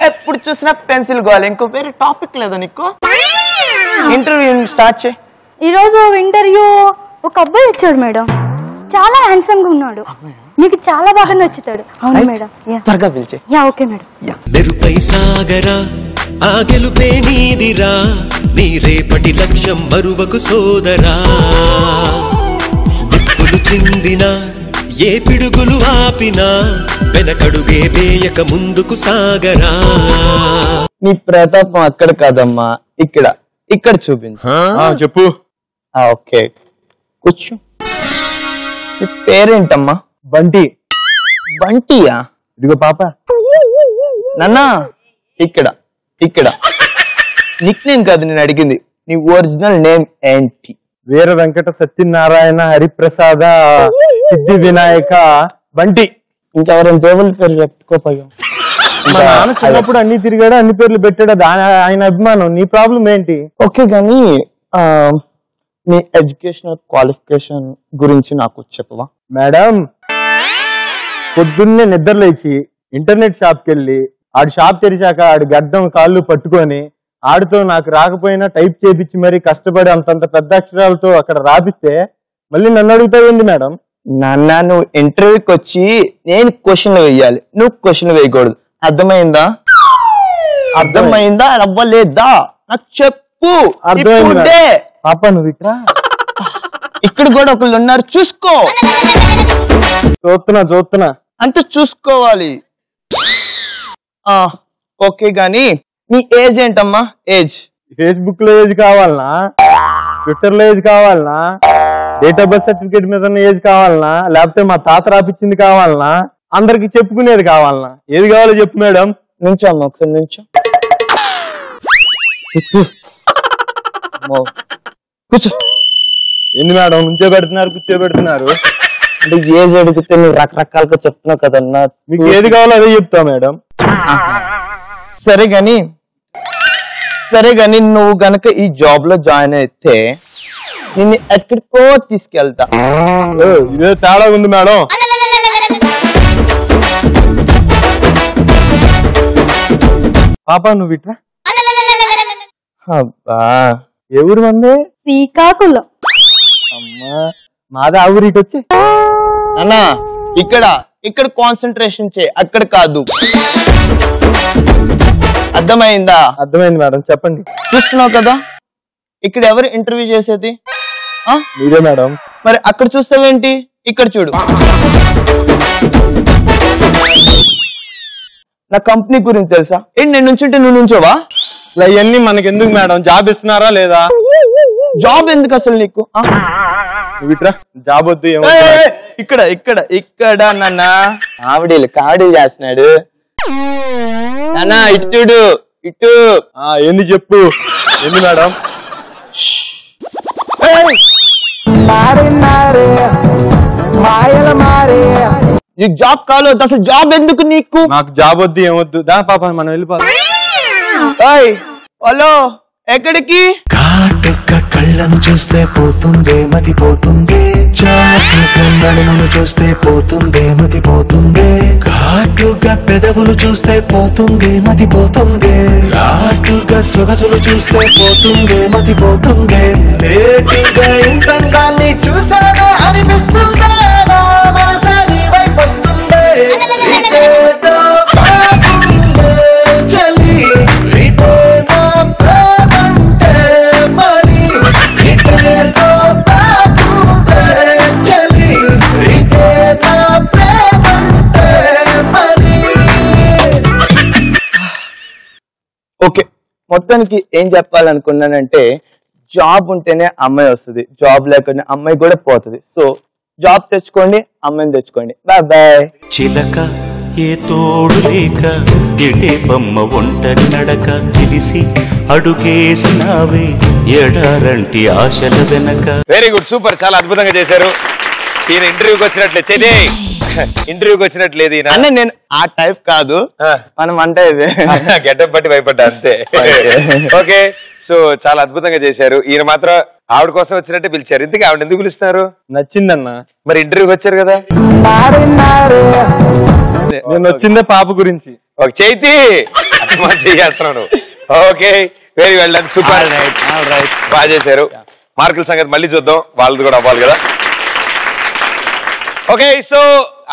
ఎప్పుడు చూసినా పెన్సిల్ గోవాలి, ఇంకో వేరే టాపిక్ లేదా నీకు? ఇంటర్వ్యూ స్టార్ట్ చేయి.
ఈ రోజు ఇంటర్వ్యూ ఒక అబ్బాయి వచ్చాడు మేడం. చాలా హ్యాండ్సమ్ గా ఉన్నాడు. మీకు చాలా బాగా నచ్చుతాడు. అవును మేడం.
త్వరగా పిలిచే.
Yeah okay madam.
మెరుపై సాగరా ఆ గెలుపే నీదిరా, నీ రేపటి లక్ష్యం మరువకు సోదరా. నిప్పులు చిందినా ఏ పిడుగులు ఆపినా వెనకడుగే వేయక ముందుకు సాగరా.
నీ ప్రతాపం అక్కడ కాదమ్మా, ఇక్కడ ఇక్కడ చూపించు.
చెప్పు.
ఓకే కూర్చో. నీ పేరేంటమ్మా?
బంటి.
బంటియా?
ఇదిగో పాప.
నాన్నా ఇక్కడ ఇక్కడ నిక్ నేమ్ కాదు నేను అడిగింది, నీ ఒరిజినల్ నేమ్ ఏంటి?
వీర వెంకట సత్యనారాయణ హరిప్రసాద సిద్ధి వినాయక బంటి.
ఇంకెవరైనా దేవుళ్ళ పేరు చెప్పుకోపోయాం.
మా నాన్న చిన్నప్పుడు అన్ని తిరిగాడు, అన్ని పేర్లు పెట్టాడు. ఆయన అభిమానం. నీ ప్రాబ్లం ఏంటి?
ఓకే కానీ మీ ఎడ్యుకేషనల్ క్వాలిఫికేషన్ గురించి నాకు చెప్పవా?
మేడం, పొద్దున్నే నిద్ర లేచి ఇంటర్నెట్ షాప్కి వెళ్ళి ఆడు షాప్ తెరిచాక ఆడు గడ్డం కాళ్ళు పట్టుకొని ఆడితో నాకు రాకపోయినా టైప్ చేపించి మరీ కష్టపడి అంతంత పెద్ద అక్షరాలతో అక్కడ రాపిస్తే మళ్ళీ నన్ను అడుగుతావేంది మేడం?
నాన్న నువ్వు ఇంటర్వ్యూకి వచ్చి నేను క్వశ్చన్లు వేయాలి, నువ్వు క్వశ్చన్లు వేయకూడదు. అర్థమైందా? అర్థమైందా? అవ్వలేదా? నాకు చెప్పు.
అర్థమైంది పాప. నువ్వు ఇట్రా.
ఇక్కడ కూడా ఒకళ్ళు ఉన్నారు, చూసుకో.
చూస్తున్నా
అంత చూసుకోవాలి. ఓకే గాని నీ ఏజ్ ఏంటమ్మా? ఏజ్
ఫేస్బుక్ లో ఏజ్ కావాలనా? ట్విట్టర్ లో ఏజ్ కావాలనా? డేట్ ఆఫ్ బర్త్ సర్టిఫికేట్ మీద ఉన్న ఏజ్ కావాలనా? లేకపోతే మా తాత రాపిచ్చింది కావాలనా? అందరికి చెప్పుకునేది కావాలనా? ఏది కావాలో చెప్పు మేడం.
నుంచో అమ్మా, ఒకసారి నుంచో. కూర్చో.
ఏంది మేడం కూర్చోబెడుతున్నారు?
అంటే ఏజ్ అడిగితే నువ్వు రకరకాలుగా చెప్తున్నావు కదన్నా.
మీకు ఏది కావాలో అదే చెప్తా మేడం.
సరే గాని నువ్వు గనక ఈ జాబ్ లో జాయిన్ అయితే నిన్ను ఎక్కడికో తీసుకెళ్తా.
ఇదే తేడా ఉంది మేడం. పాప నువ్వు ఇట్లా.
అబ్బా
ఎవరు మంది?
శ్రీకాకుళం.
అమ్మా మాది ఆ ఊరికి వచ్చి.
అన్నా ఇక్కడ కాన్సన్ట్రేషన్ చేయి, అక్కడ కాదు. అర్థమైందా?
అర్థమైంది మేడం. చెప్పండి.
చూస్తున్నావు కదా ఇక్కడ ఎవరు ఇంటర్వ్యూ చేసేది?
మీరే మేడం.
మరి అక్కడ చూస్తావేంటి? ఇక్కడ చూడు. నా కంపెనీ గురించి తెలుసా? ఏంటి నేను నుంచుంటే నువ్వు నుంచోవా?
అవన్నీ మనకి ఎందుకు మేడం? జాబ్ ఇస్తున్నారా లేదా?
జాబ్ ఎందుకు అసలు నీకు?
జాబ్ వద్దు.
ఇక్కడ ఇక్కడ ఇక్కడ నాన్న ఆవిడీలు కావడీలు చేస్తున్నాడు. నాన్న ఇటు చూడు, ఇటు.
ఏంది చెప్పు. ఏంది మేడం?
నీకు జాబ్ కావాలి, అసలు జాబ్ ఎందుకు నీకు?
నాకు జాబ్ వద్దు, ఏమొద్దు. దా పాప మనం వెళ్ళిపోతాం.
హలో ఎక్కడికి?
కాటుక కళ్ళను చూస్తే పోతుందే మతి పోతుందే, చాటుక నడుమును చూస్తే పోతుందే మతి పోతుందే, ఘాటుగా పెదవులు చూస్తే పోతుందే మతి పోతుందే, లాటుగా సొగసులు చూస్తే పోతుందే మతి పోతుందే, లేటుగా ఇంతంగాన్ని చూసానా అనిపిస్తుందే, నా మనసా నీ వైపు వస్తుందే, ఇదేదో బాగుందే చలి, ఇదే నా ప్రేమంటే మరి, ఇదేదో బాగుందే
ఓకే, మొత్తానికి ఏం చెప్పాలనుకున్నానంటే జాబ్ ఉంటేనే అమ్మాయి వస్తుంది, జాబ్ లేకుండా అమ్మాయి కూడా పోతుంది. సో జాబ్ తెచ్చుకోండి, అమ్మాయిని తెచ్చుకోండి. Bye bye.
చిలక ఏ తోడు లేక ఎటే బొమ్మ ఒంటరి నడక తెలిసి అడుగేసినావే ఎడారంటి ఆశల వెనక.
వెరీ గుడ్, సూపర్, చాలా అద్భుతంగా చేశారు. ఈయన ఇంటర్వ్యూకి వచ్చినట్లే చెదే ఇంటర్వ్యూకి వచ్చినట్లేదు ఈయన.
అంటే నేను ఆ టైప్ కాదు, మనం అంటే
గెటప్ బట్టి భయపడ్డా అంతే. ఓకే, సో చాలా అద్భుతంగా చేశారు. ఈయన మాత్రం ఆవిడ కోసం వచ్చినట్టే పిలిచారు. ఇంతకీ ఆవిడ ఎందుకు పిలుస్తున్నారు?
నచ్చిందన్న.
మరి ఇంటర్వ్యూకి వచ్చారు కదా.
నేను వచ్చిందే పాప గురించి.
ఒక చైతి చేస్తున్నాను. Okay, very well done, super, బాగా చేశారు. మార్కుల సంగతి మళ్ళీ చూద్దాం, వాళ్ళది కూడా అవ్వాలి కదా. ఓకే, సో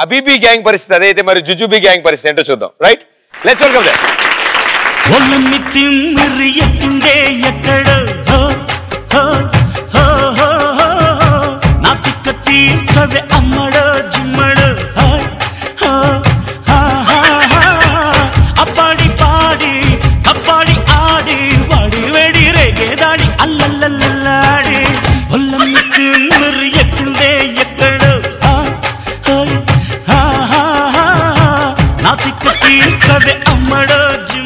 అబీబీ గ్యాంగ్ పరిస్థితి అదైతే, మరి జుజుబీ గ్యాంగ్ పరిస్థితి ఏంటో చూద్దాం. Right, let's welcome them.
నా పిక్క చీచవే అమ్మడో జిమ్మడో అప్పాడి పాడి అప్పాడి ఆడి వాడి వేడి రేగేదాడి అల్లల్లల్లాడి ఒళ్ళమ్మికి మరి ఎక్కిందే ఎక్కడో నా పిక్క చీచవే అమ్మడో.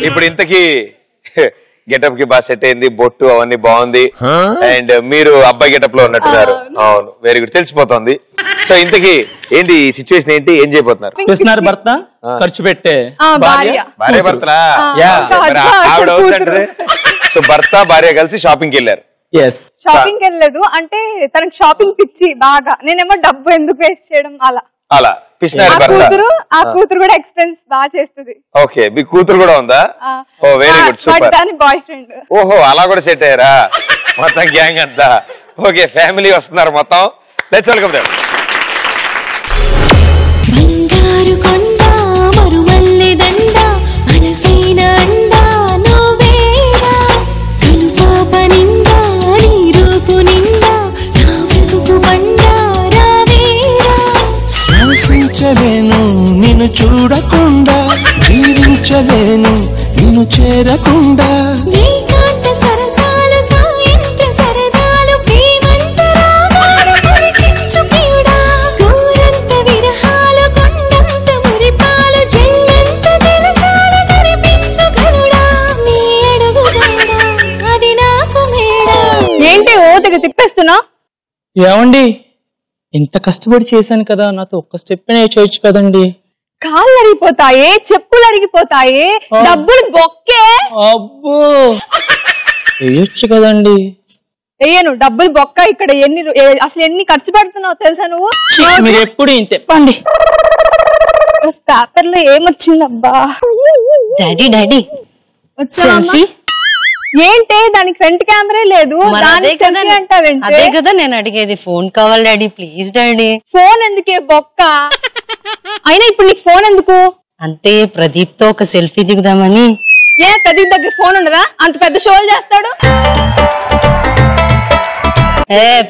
ఇప్పుడు ఇంతకీ గెటప్ కి బాగా సెట్ అయింది, బొట్టు అవన్నీ బాగుంది, అండ్ మీరు అబ్బాయి గెటప్ లో ఉన్నట్టున్నారు. అవును, వెరీ గుడ్, తెలిసిపోతుంది. సో ఇంతకీ ఏంటి సిచ్యువేషన్, ఏంటి, ఏం చేయబోతున్నారు?
కృష్ణార్ భర్త, ఖర్చు పెట్టే
భార్య భర్తలా? ఆవిడ అవుతుంటే సో భర్త భార్య కలిసి షాపింగ్కి వెళ్ళారు.
షాపింగ్ వెళ్ళలేదు అంటే తనకి షాపింగ్ పిచ్చి బాగా, నేనేమో డబ్బు ఎందుకు వేస్ట్ చేయడం అలా
పిచ్చినారి భర్త.
ఆ కూతురు కూడా ఎక్స్పెన్స్ బాగా చేస్తుంది.
ఓకే, మీ కూతురు కూడా ఉందా? Oh very good, super.
Boy friend.
ఓహో, అలా కూడా సెట్ అయ్యారా మొత్తం గ్యాంగ్ అంతా? ఓకే, ఫ్యామిలీ వస్తున్నారు మొత్తం. Let's welcome them.
బంగారు కొండ మరుమల్లె దండ మనసైన అండ నువ్వేరా కనుపాప నిండా నీ రూపు నిండా నా బ్రతుకు బండ రావేరా.
శ్వాసించలేను నిన్ను చూడకుండా, జీవించలేను నిన్ను చేరకుండా.
నీకాంత సరసాలు సాయంత్ర సరదాలు ప్రేమంత రాగాలు కురికించు ప్రియుడా. గోరంత విరహాలు కొండంత మురిపాలు జల్లంత జలసాలు జరిపించు ఘనుడా. నీ అడుగు జాడ అది నాకు మేడా.
ఏంటి ఓతగా తిప్పేస్తున్నా?
ఏమండి, ఇంత కష్టపడి చేశాను కదా, నాతో ఒక్క స్టెప్ చేయొచ్చు కదండి.
కాళ్ళు అరిగిపోతాయి, చెప్పులు అరిగిపోతాయి, డబ్బులు బొక్కే.
అబ్బో, వేయొచ్చు కదండి.
అయ్యను డబ్బులు బొక్క. ఇక్కడ అసలు ఎన్ని ఖర్చు పెడుతున్నావు తెలుసా నువ్వు?
మీరు ఎప్పుడు ఇంతేప్పండి.
పేపర్ లో ఏమొచ్చిందబ్బా?
డాడీ డాడీ సెల్ఫీ
ఏంటే, దానికి ఫ్రంట్ కెమెరా లేదు,
అదే కదా నేను అడిగేది. ఫోన్ కావాలి డాడీ, ప్లీజ్ డాడీ.
ఫోన్ ఎందుకే బొక్క? అయినా ఇప్పుడు నీకు ఫోన్ ఎందుకు?
అంటే ప్రదీప్ తో ఒక సెల్ఫీ దిగుదామని.
ఏ ప్రదీప్ దగ్గర ఫోన్ ఉండదా? అంత పెద్ద షోలు చేస్తాడు.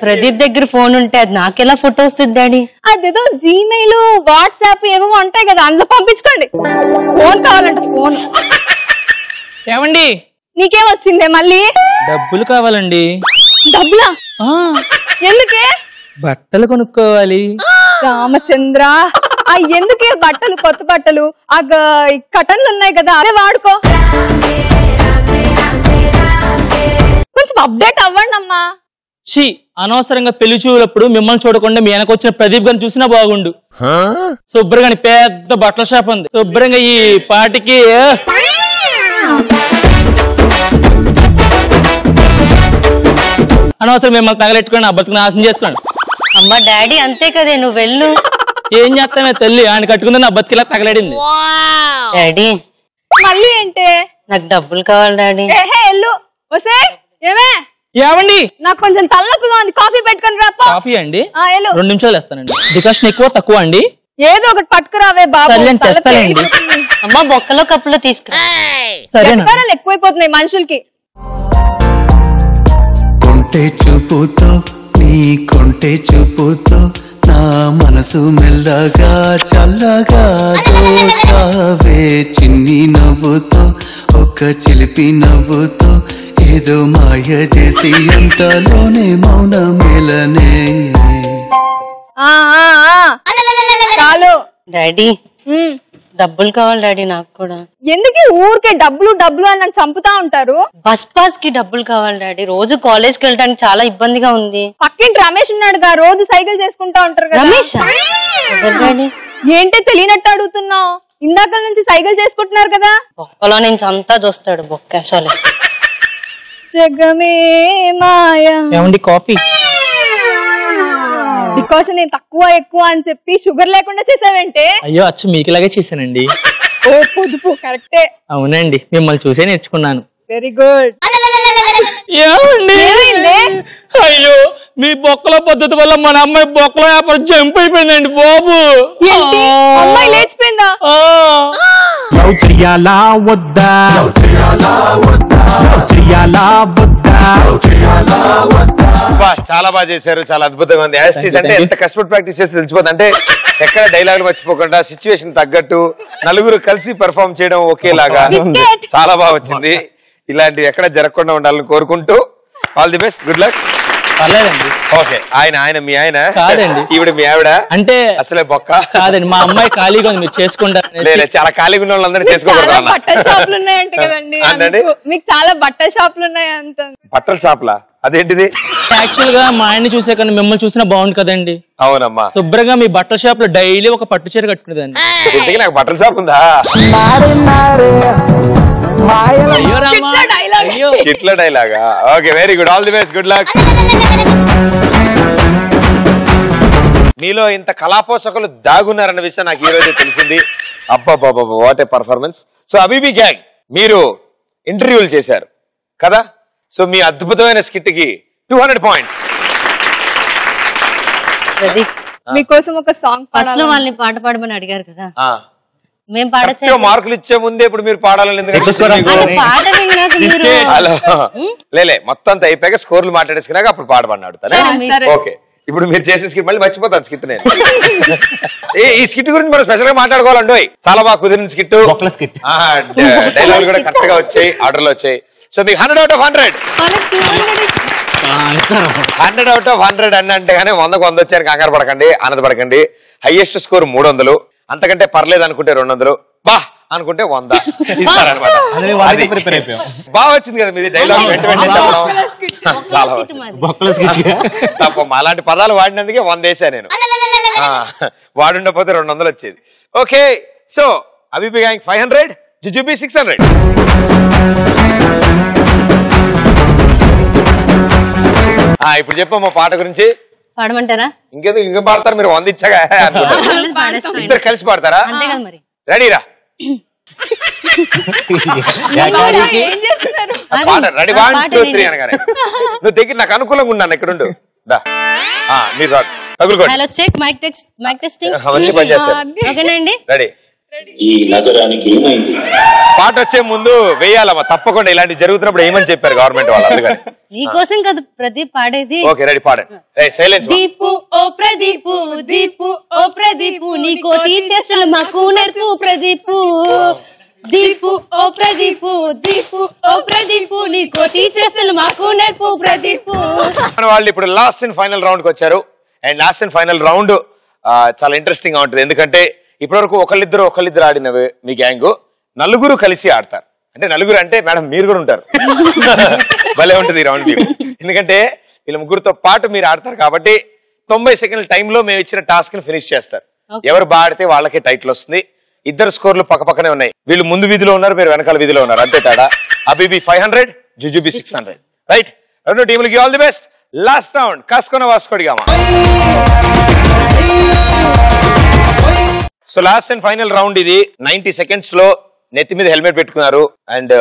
ప్రదీప్ దగ్గర ఫోన్ ఉంటే అది నాకెలా ఫోటో వస్తుంది డాడీ?
అదేదో జీమెయిల్ వాట్సాప్ ఏవో ఉంటాయి కదా, అందులో పంపించుకోండి. ఫోన్ కావాలంట ఫోన్.
ఏమండి,
నీకేం వచ్చిందే మళ్ళీ?
డబ్బులు కావాలండి.
డబ్బులా? ఎందుకే?
బట్టలు కొనుక్కోవాలి.
రామచంద్ర, ఎందుకే బట్టలు? కొత్త బట్టలు ఆ కటన్లు ఉన్నాయి కదా, అదే వాడుకో. కొంచెం అప్డేట్ అవ్వండి అమ్మా.
ఛీ, అనవసరంగా పెళ్లి చూపులప్పుడు మిమ్మల్ని చూడకుండా మీ వెనకొచ్చిన ప్రదీప్ గారిని చూసినా బాగుండు. శుభ్రంగా పెద్ద బట్టల షాప్ ఉంది, శుభ్రంగా ఈ పాటికి అనవసరం మిమ్మల్ని తగలెట్టుకోండి, ఆ బతుకు నాశనం చేసుకోండి.
అమ్మా డాడీ అంతే కదే, నువ్వు వెళ్ళు.
ఏం చేస్తామే తల్లి, ఆయన కట్టుకుందా నా బతికిలా తగలడింది.
డాడీ
మళ్ళీ ఏంటే?
నాకు డబ్బులు కావాలి డాడీ.
ఎల్లు వసే. ఏమే
ఏమండి,
నాకు కొంచెం తలనొప్పిగా ఉంది, కాఫీ పెట్టుకొని రా.
కాఫీ అండి? 2 నిమిషాలు వేస్తానండి. డికాషన్ ఎక్కువ తక్కువ అండి?
ఏదో ఒకటి పట్టుకురావే బాబు.
తెస్తానండి.
అమ్మా బొక్కలో కప్పులో తీసుకురా.
సరేనా, ఎక్కువైపోతున్నాయి మనుషులకి.
కొంటే చూపుతో నీ కొంటే చూపుతో నా మనసు మెల్లగా చల్లగా దోచావే చిన్ని నవ్వుతో ఒక ఒక్క చిలిపి నవ్వుతో ఏదో మాయ చేసి అంతలోనే మౌన మేలనే.
చాలు
డాడీ డబ్బులు కావాలి డాడీ నాకు కూడా.
ఎందుకు ఊరికే డబ్బులు డబ్బులు అని నన్ను చంపుతా ఉంటారు?
బస్ పాస్ కి డబ్బులు కావాలి డాడీ. రోజు కాలేజ్ కి వెళ్ళడానికి చాలా ఇబ్బందిగా ఉంది.
పక్కింటి రమేష్ ఉన్నాడుగా, రోజు సైకిల్ చేసుకుంటా ఉంటారు కదా.
రమేష్
ఏంటి తెలియనట్టు అడుగుతున్నావు? ఇందాక నుంచి సైకిల్ చేసుకుంటున్నారు కదా.
బొక్కలో నుంచి అంతా చూస్తాడు బొక్కేసాలి.
జగమే మాయా.
ఏమండి కాఫీ?
బికాస్ నేను తక్కువ ఎక్కువ అని చెప్పి షుగర్ లేకుండా చేసావంటే.
అయ్యో అచ్చు మీకులాగే చేశానండి.
ఓ పొదుపు కరెక్టే.
అవునండి, మిమ్మల్ని చూసే నేర్చుకున్నాను.
Very good.
ఏమండి? అయ్యో మీ బొక్కల పద్ధతి వల్ల మన అమ్మాయి బొక్కల వ్యాపారం జంప్ అయిపోయిందండి బాబు.
అమ్మాయి లేచిపోయిందా?
లవ్ చెయ్యాలా వద్దా, లవ్ చెయ్యాలా వద్దా.
చాలా బాగా చేశారు, చాలా అద్భుతంగా ఉంది. యాస్టీస్ అంటే ఎంత కష్టపడి ప్రాక్టీస్ చేస్తే తెలిసిపోతుంది. అంటే ఎక్కడ డైలాగులు మర్చిపోకుండా సిచ్యువేషన్ తగ్గట్టు నలుగురు కలిసి పెర్ఫార్మ్ చేయడం ఒకేలాగా చాలా బాగా వచ్చింది. ఇలాంటివి ఎక్కడ జరగకుండా ఉండాలని కోరుకుంటూ all the best, good luck.
పర్లేదండి.
ఓకే, ఆయన మీ ఆయన
కాదండి,
ఈవిడ మీ ఆవిడ.
అంటే
అసలే బొక్క
కాదండి, మా అమ్మాయి ఖాళీగా ఉంది, మీరు చేసుకుంటారు.
లేదు, చాలా ఖాళీగా ఉన్న వాళ్ళందరూ చేసుకోకూడదు.
బట్టల షాపులు ఉన్నాయంట కదండి, మీకు చాలా బట్టల షాపులు ఉన్నాయి అంట.
బట్టల షాప్లా? అదేంటిది?
యాక్చువల్ గా మా ఆయన్ని చూసే కన్నా మిమ్మల్ని చూసినా బాగుంది కదండి.
అవునమ్మా.
శుభ్రంగా మీ బట్టల షాప్ లో డైలీ ఒక పట్టు చీర కట్టుకునేదండి.
నాకు బట్టల షాప్ ఉందా? ఇట్లా డైలాగా? Okay, very good, all the best, good luck. మీలో ఇంత కళాపోషకులు దాగున్నారన్న విషయం నాకు ఈ రోజు తెలిసింది. అబ్బా what a performance. So Abibi gang, మీరు ఇంటర్వ్యూలు చేశారు కదా, సో మీ అద్భుతమైన స్కిట్ కి 200 పాయింట్స్.
మీకోసం ఒక సాంగ్
ఫస్ట్ లో వాళ్ళని పాట పాడమని అడిగారు కదా, మేము పాడచ్చు.
మార్కులు ఇచ్చే ముందే ఇప్పుడు మీరు పాడాలని లేలే, మొత్తం అంతా అయిపోయాక స్కోర్లు మాట్లాడేసుకున్నాక అప్పుడు పాడమన్నాడు. ఓకే, ఇప్పుడు మీరు చేసిన స్కిట్ మళ్ళీ మర్చిపోతాను స్కిట్ నేను. ఈ స్కిట్ గురించి మనం స్పెషల్ గా మాట్లాడుకోవాలండి. చాలా బాగా కుదిరిన స్కిట్, డైలాగ్ కూడా కరెక్ట్ గా వచ్చాయి, ఆర్డర్ లో వచ్చాయి. సో మీకు 100 out of 100. 100 out of 100 అంటే కానీ 100కు 100 వచ్చారు. కంగారు పడకండి, ఆనందపడకండి. హైయెస్ట్ స్కోర్ 300, అంతకంటే పర్లేదు అనుకుంటే 200, బా అనుకుంటే 100 ఇస్తారనమాట. బాగా వచ్చింది కదా మీది డైలాగ్, చాలా తప్ప అలాంటి పదాలు వాడినందుకే 100 వేసా నేను. వాడుండపోతే 200 వచ్చేది. Okay, so Abibi gang 500, Jujubi 600. ఇప్పుడు చెప్పమ్మా పాట గురించి.
పాడమంటారా?
ఇంకేం పాడతారు మీరు? 100 ఇచ్చాగా ఇద్దరు కలిసి పాడతారా?
అంతే కదా మరి.
రెడీరా? రెడీ 1 2 3 అనగానే నువ్వు దగ్గర నాకు అనుకూలంగా ఉన్నాను. ఇక్కడ ఉండు, మీరు
హలో చెక్ మైక్ టెస్టింగ్
అవన్నీ పనిచేస్తారు.
ఓకేనండి,
రెడీ. ఈ నగరానికి ఏమైంది? పాట వచ్చే ముందు వేయాలమ్మా తప్పకుండా. ఇలాంటి జరుగుతున్నప్పుడు ఏమని చెప్పారు గవర్నమెంట్ వాళ్ళు? అందుకని
నీకోసం కదా ప్రదీప్ పాడేది.
ఓకే, రెడీ, పాడండి. సైలెన్స్.
దీపు ఓ ప్రదీపు, దీపు ఓ ప్రదీపు, నీకో తీర్చేసలు మాకు నేర్పు ప్రదీపు. దీపు ఓ ప్రదీపు, దీపు ఓ ప్రదీపు, నీకో తీర్చేసలు మాకు నేర్పు ప్రదీపు.
వాళ్ళు ఇప్పుడు లాస్ట్ అండ్ ఫైనల్ రౌండ్ కి వచ్చారు. And last and final round చాలా ఇంట్రెస్టింగ్ గా ఉంటుంది. ఎందుకంటే ఇప్పటివరకు ఒకళ్ళిద్దరు ఆడినవి మీ గ్యాంగ్, నలుగురు కలిసి ఆడతారు. అంటే నలుగురు అంటే మేడం మీరు కూడా ఉంటారు. భలే ఉంటుంది ఈ రౌండ్. ఎందుకంటే వీళ్ళ ముగ్గురుతో పాటు మీరు ఆడతారు కాబట్టి 90 సెకండ్ల టైంలో మేము ఇచ్చిన టాస్క్ ని ఫినిష్ చేస్తారు. ఎవరు బాగా ఆడితే వాళ్ళకే టైటిల్ వస్తుంది. ఇద్దరు స్కోర్లు పక్కపక్కనే ఉన్నాయి. వీళ్ళు ముందు వీధిలో ఉన్నారు, మీరు వెనకాల వీధిలో ఉన్నారు, అంతే తేడా. అబీబీ 500, జుజుబీ 600. రైట్, రెండు టీములకి all the best. Last round కాసుకొని వాసుకోడిగామా. So last and final round ఇది. 90 సెకండ్స్ లో నెత్తి మీద హెల్మెట్ పెట్టుకున్నారు. అండ్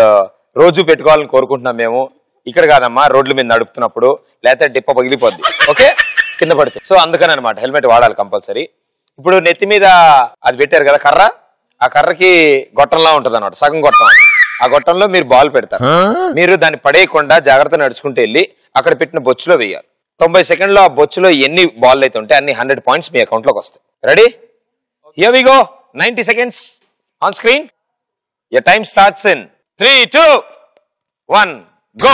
రోజు పెట్టుకోవాలని కోరుకుంటున్నాం మేము. ఇక్కడ కాదమ్మా, రోడ్ల మీద నడుపుతున్నప్పుడు, లేకపోతే డిప్ప పగిలిపోద్ది, ఓకే, కింద పడితే. సో అందుకని అనమాట హెల్మెట్ వాడాలి కంపల్సరీ. ఇప్పుడు నెత్తి మీద అది పెట్టారు కదా కర్ర, ఆ కర్రకి గొట్టంలా ఉంటుంది అనమాట, సగం గొట్టం. ఆ గొట్టంలో మీరు బాల్ పెడతారు. మీరు దాన్ని పడేయకుండా జాగ్రత్త నడుచుకుంటూ వెళ్ళి అక్కడ పెట్టిన బొచ్చులో వేయాలి. 90 సెకండ్లో ఆ బొచ్చులో ఎన్ని బాల్ అయితే ఉంటే అన్ని 100 పాయింట్స్ మీ అకౌంట్ లోకి వస్తాయి. Ready? Here we go. 90 seconds on screen. Your time starts in 3, 2, 1, go.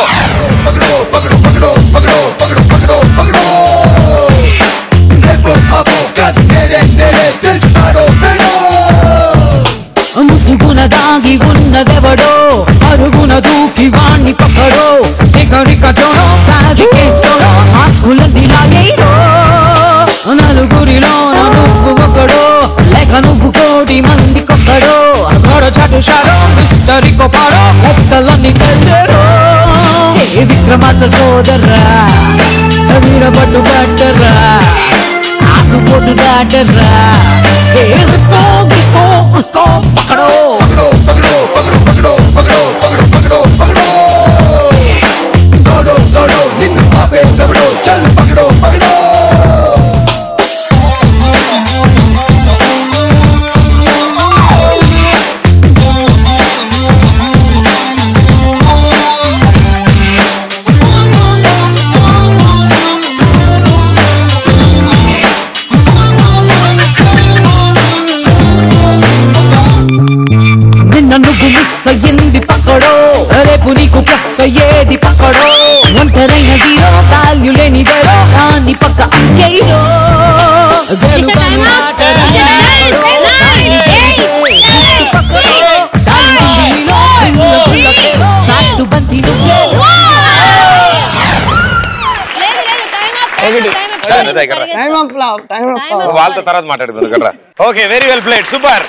ముసుగున దాగి ఉన్నదెవడో అరుగున దూకి వాణ్ణి పక్కడో ఎగరికటోనో ప్యారికేసోనో ఆస్కులన్నీ లాగేయో నలుగురిలో నువ్వు ఒకడో లేక నువ్వు కోటి మంది కొక్కడో అగడ చటుషారో మిస్టరీ కొపాడో లెక్కలన్నీ తెచ్చరో ఏ విక్రమార్క సోదర్రా వీరబట్టు బట్టర్రా ఆకుపోటు దాటర్రా ఏ రిస్కో గిస్కో ఉస్కో పకడో పకడో పకడో పకడో పకడో పకడో పకడో పకడో దోడో దోడో నిన్ను ఆపే దోడో చల్ పకడో పకడో నువ్వు మిస్ అయ్యింది పక్కడో రేపు నీకు ప్లస్ అయ్యేది పక్కడో ఒంటరైన జీరో వాల్యూ లేనిదేరో దాన్ని పక్క అంకేయో
వాళ్ళతో తర్వాత మాట్లాడుకుందాం. Okay, very well played, super.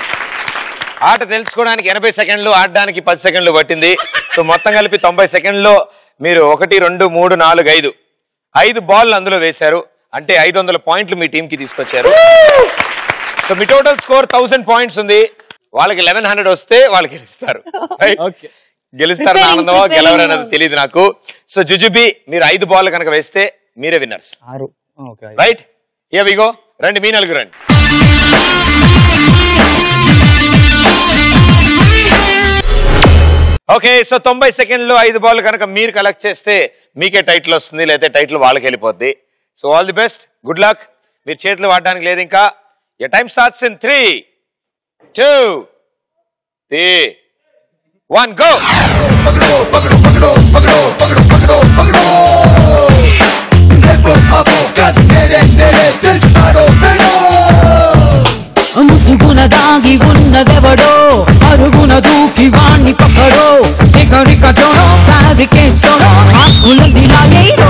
ఆట తెలుసుకోవడానికి 80 సెకండ్లు, ఆడడానికి 10 సెకండ్లు పట్టింది. సో మొత్తం కలిపి 90 సెకండ్లో మీరు 1, 2, 3, 4, 5 బాల్ అందులో వేశారు. అంటే 500 పాయింట్లు మీ టీం కి తీసుకొచ్చారు. సో మీ టోటల్ స్కోర్ 1000 పాయింట్స్ ఉంది. వాళ్ళకి 1100 వస్తే వాళ్ళకి గెలుస్తారు. గెలుస్తారని ఆనందమో గెలవరన్నది తెలియదు నాకు. సో జుజుబి మీరు 5 బాల్ కనుక వేస్తే మీరే winners. Right, here we go. రండి, మీ నలుగురు రండి. ఓకే, సో 90 సెకండ్లో 5 బాల్ కనుక మీరు కలెక్ట్ చేస్తే మీకే టైటిల్ వస్తుంది, లేకపోతే టైటిల్ వాళ్ళకి వెళ్ళిపోద్ది. So all the best, good luck. మీరు చేతులు వాడడానికి లేదు ఇంకా. Your time starts in 3, 2, 1, go.
ముసుగున దాగి ఉన్నదెవడో అరుగున దూకి వాణ్ణి పక్కడో ఎగరికటోనో ప్యారికేసోనో ఆస్కులన్నీ లాగేయో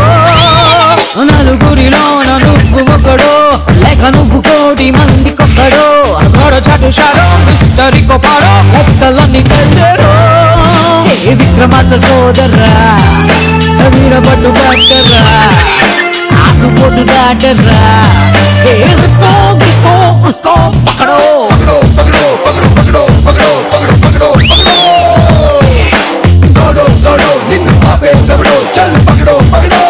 నలుగురిలో నువ్వు ఒకడో లేక నువ్వు కోటి మంది కొక్కడో అగడ చటుషారో మిస్టరీ కొపాడో లెక్కలన్నీ తెచ్చరో ఏ విక్రమార్క సోదర్రా వీరబట్టు బట్టర్రా ఆకుపోటు దాటర్రా ఏ రిస్కో గిస్కో ఉస్కో పకడో పకడో పకడో పకడో పకడో పకడో పకడో పకడో దోడో దోడో నిన్ను ఆపే దోడో చల్ పకడో పకడో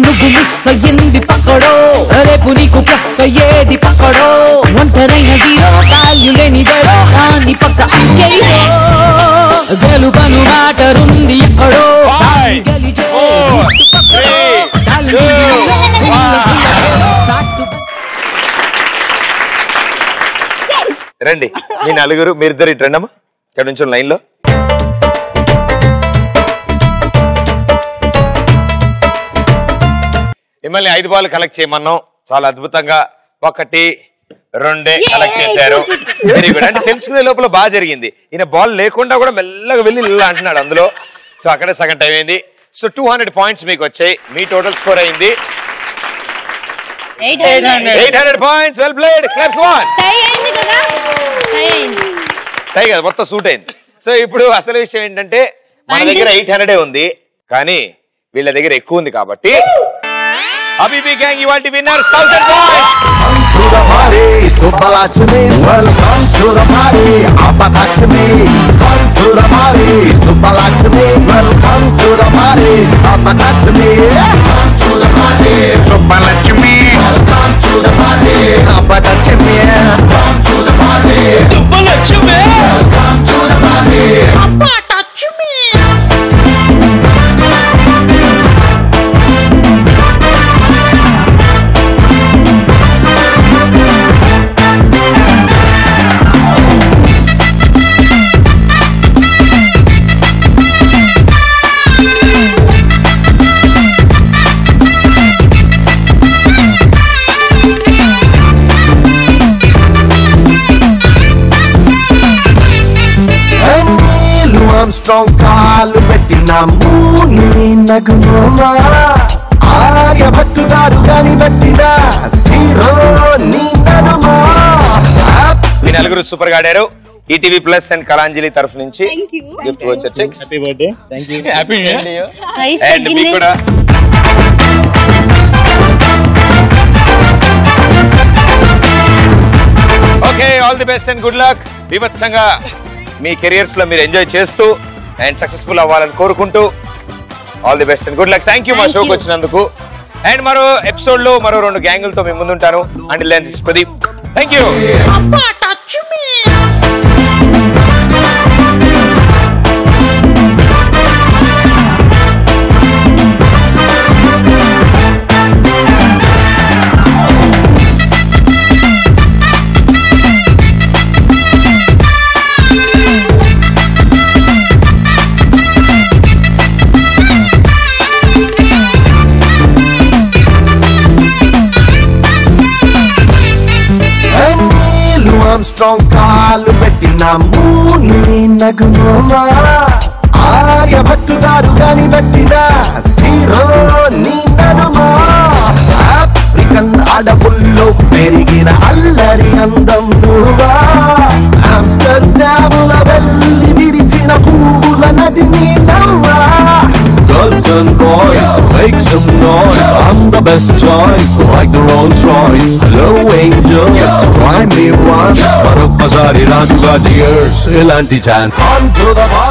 నువ్వు మిస్ అయ్యింది పక్కడో రేపు నీకు ప్లస్ అయ్యేది పక్కడో ఒంటరైన జీరో వాల్యూ లేనిదేరో దాన్ని పక్క అంకేయో గెలుపను మాటరుంది ఎక్కడో గెలిచే
రండి, మీ నలుగురు, మీరిద్దరు ఇటు రండమ్మా. ఇక్కడ నుంచి లైన్ లో. మిమ్మల్ని 5 బాల్ కలెక్ట్ చేయమన్నాం. చాలా అద్భుతంగా 1, 2 కలెక్ట్ చేశారు. Very good. అంటే తెలుసుకునే లోపల బాగా జరిగింది. ఈయన బాల్ లేకుండా కూడా మెల్లగా వెళ్ళి ఇలా అంటున్నాడు అందులో. సో అక్కడే సగం టైం అయింది. సో 200 పాయింట్స్ మీకు వచ్చాయి. మీ టోటల్ స్కోర్ అయింది 800 points. Well played. Claps one. Tie కదా, మొత్తం సూట్ అయింది. సో ఇప్పుడు అసలు విషయం ఏంటంటే మన దగ్గర 800 ఉంది, కానీ వీళ్ళ దగ్గర ఎక్కువ ఉంది కాబట్టి Habibi Gang ఇవాల్టి winners 1000 points.
Come to the party, Subbalakshmi. Welcome to the party, Apatachmi. Come to the party, Subbalakshmi. Welcome to the party, Apatachmi. Come to the party, Subbalakshmi. Welcome to the party, Armstrong కాలు పెట్టిన మూని నగుమోమా ఆర్యభట్టు గారు గాని పెట్టిన zero నీ నడుమా.
మీ నలుగురు super గా ఆడారు. ETV plus and Kalanjali తరఫు నుంచి గిఫ్ట్ వచ్చారు.
Happy birthday. Thank you.
Happy
size
and మీకు
తగ్గింది.
కూడా okay, all the best and good luck. వివత్సంగా మీ కెరియర్స్ లో మీరు ఎంజాయ్ చేస్తూ అండ్ సక్సెస్ఫుల్ అవ్వాలని కోరుకుంటూ all the best and good luck. Thank you మా షోకి వచ్చినందుకు. అండ్ మరో ఎపిసోడ్ లో మరో 2 గ్యాంగులతో మేము ముందుంటాను. Until then this is Pradeep. Thank you.
Armstrong కాలు పెట్టిన మూని నగుమోమా ఆర్యభట్టు గారు గాని పెట్టిన జీరో నీ నడుమా. ఆఫ్రికన్ అడవుల్లో పెరిగిన అల్లరి అందం నువ్వా ఆమ్స్టర్డాముల వెళ్ళి విరిసిన పువ్వుల నది నీ నవ్వా. Girls and boys, make some noise. I'm the best choice, like the Rolls Royce. Hello angels, try me once. Parokasari Raju got the ears, ilanti chance. On to the bar.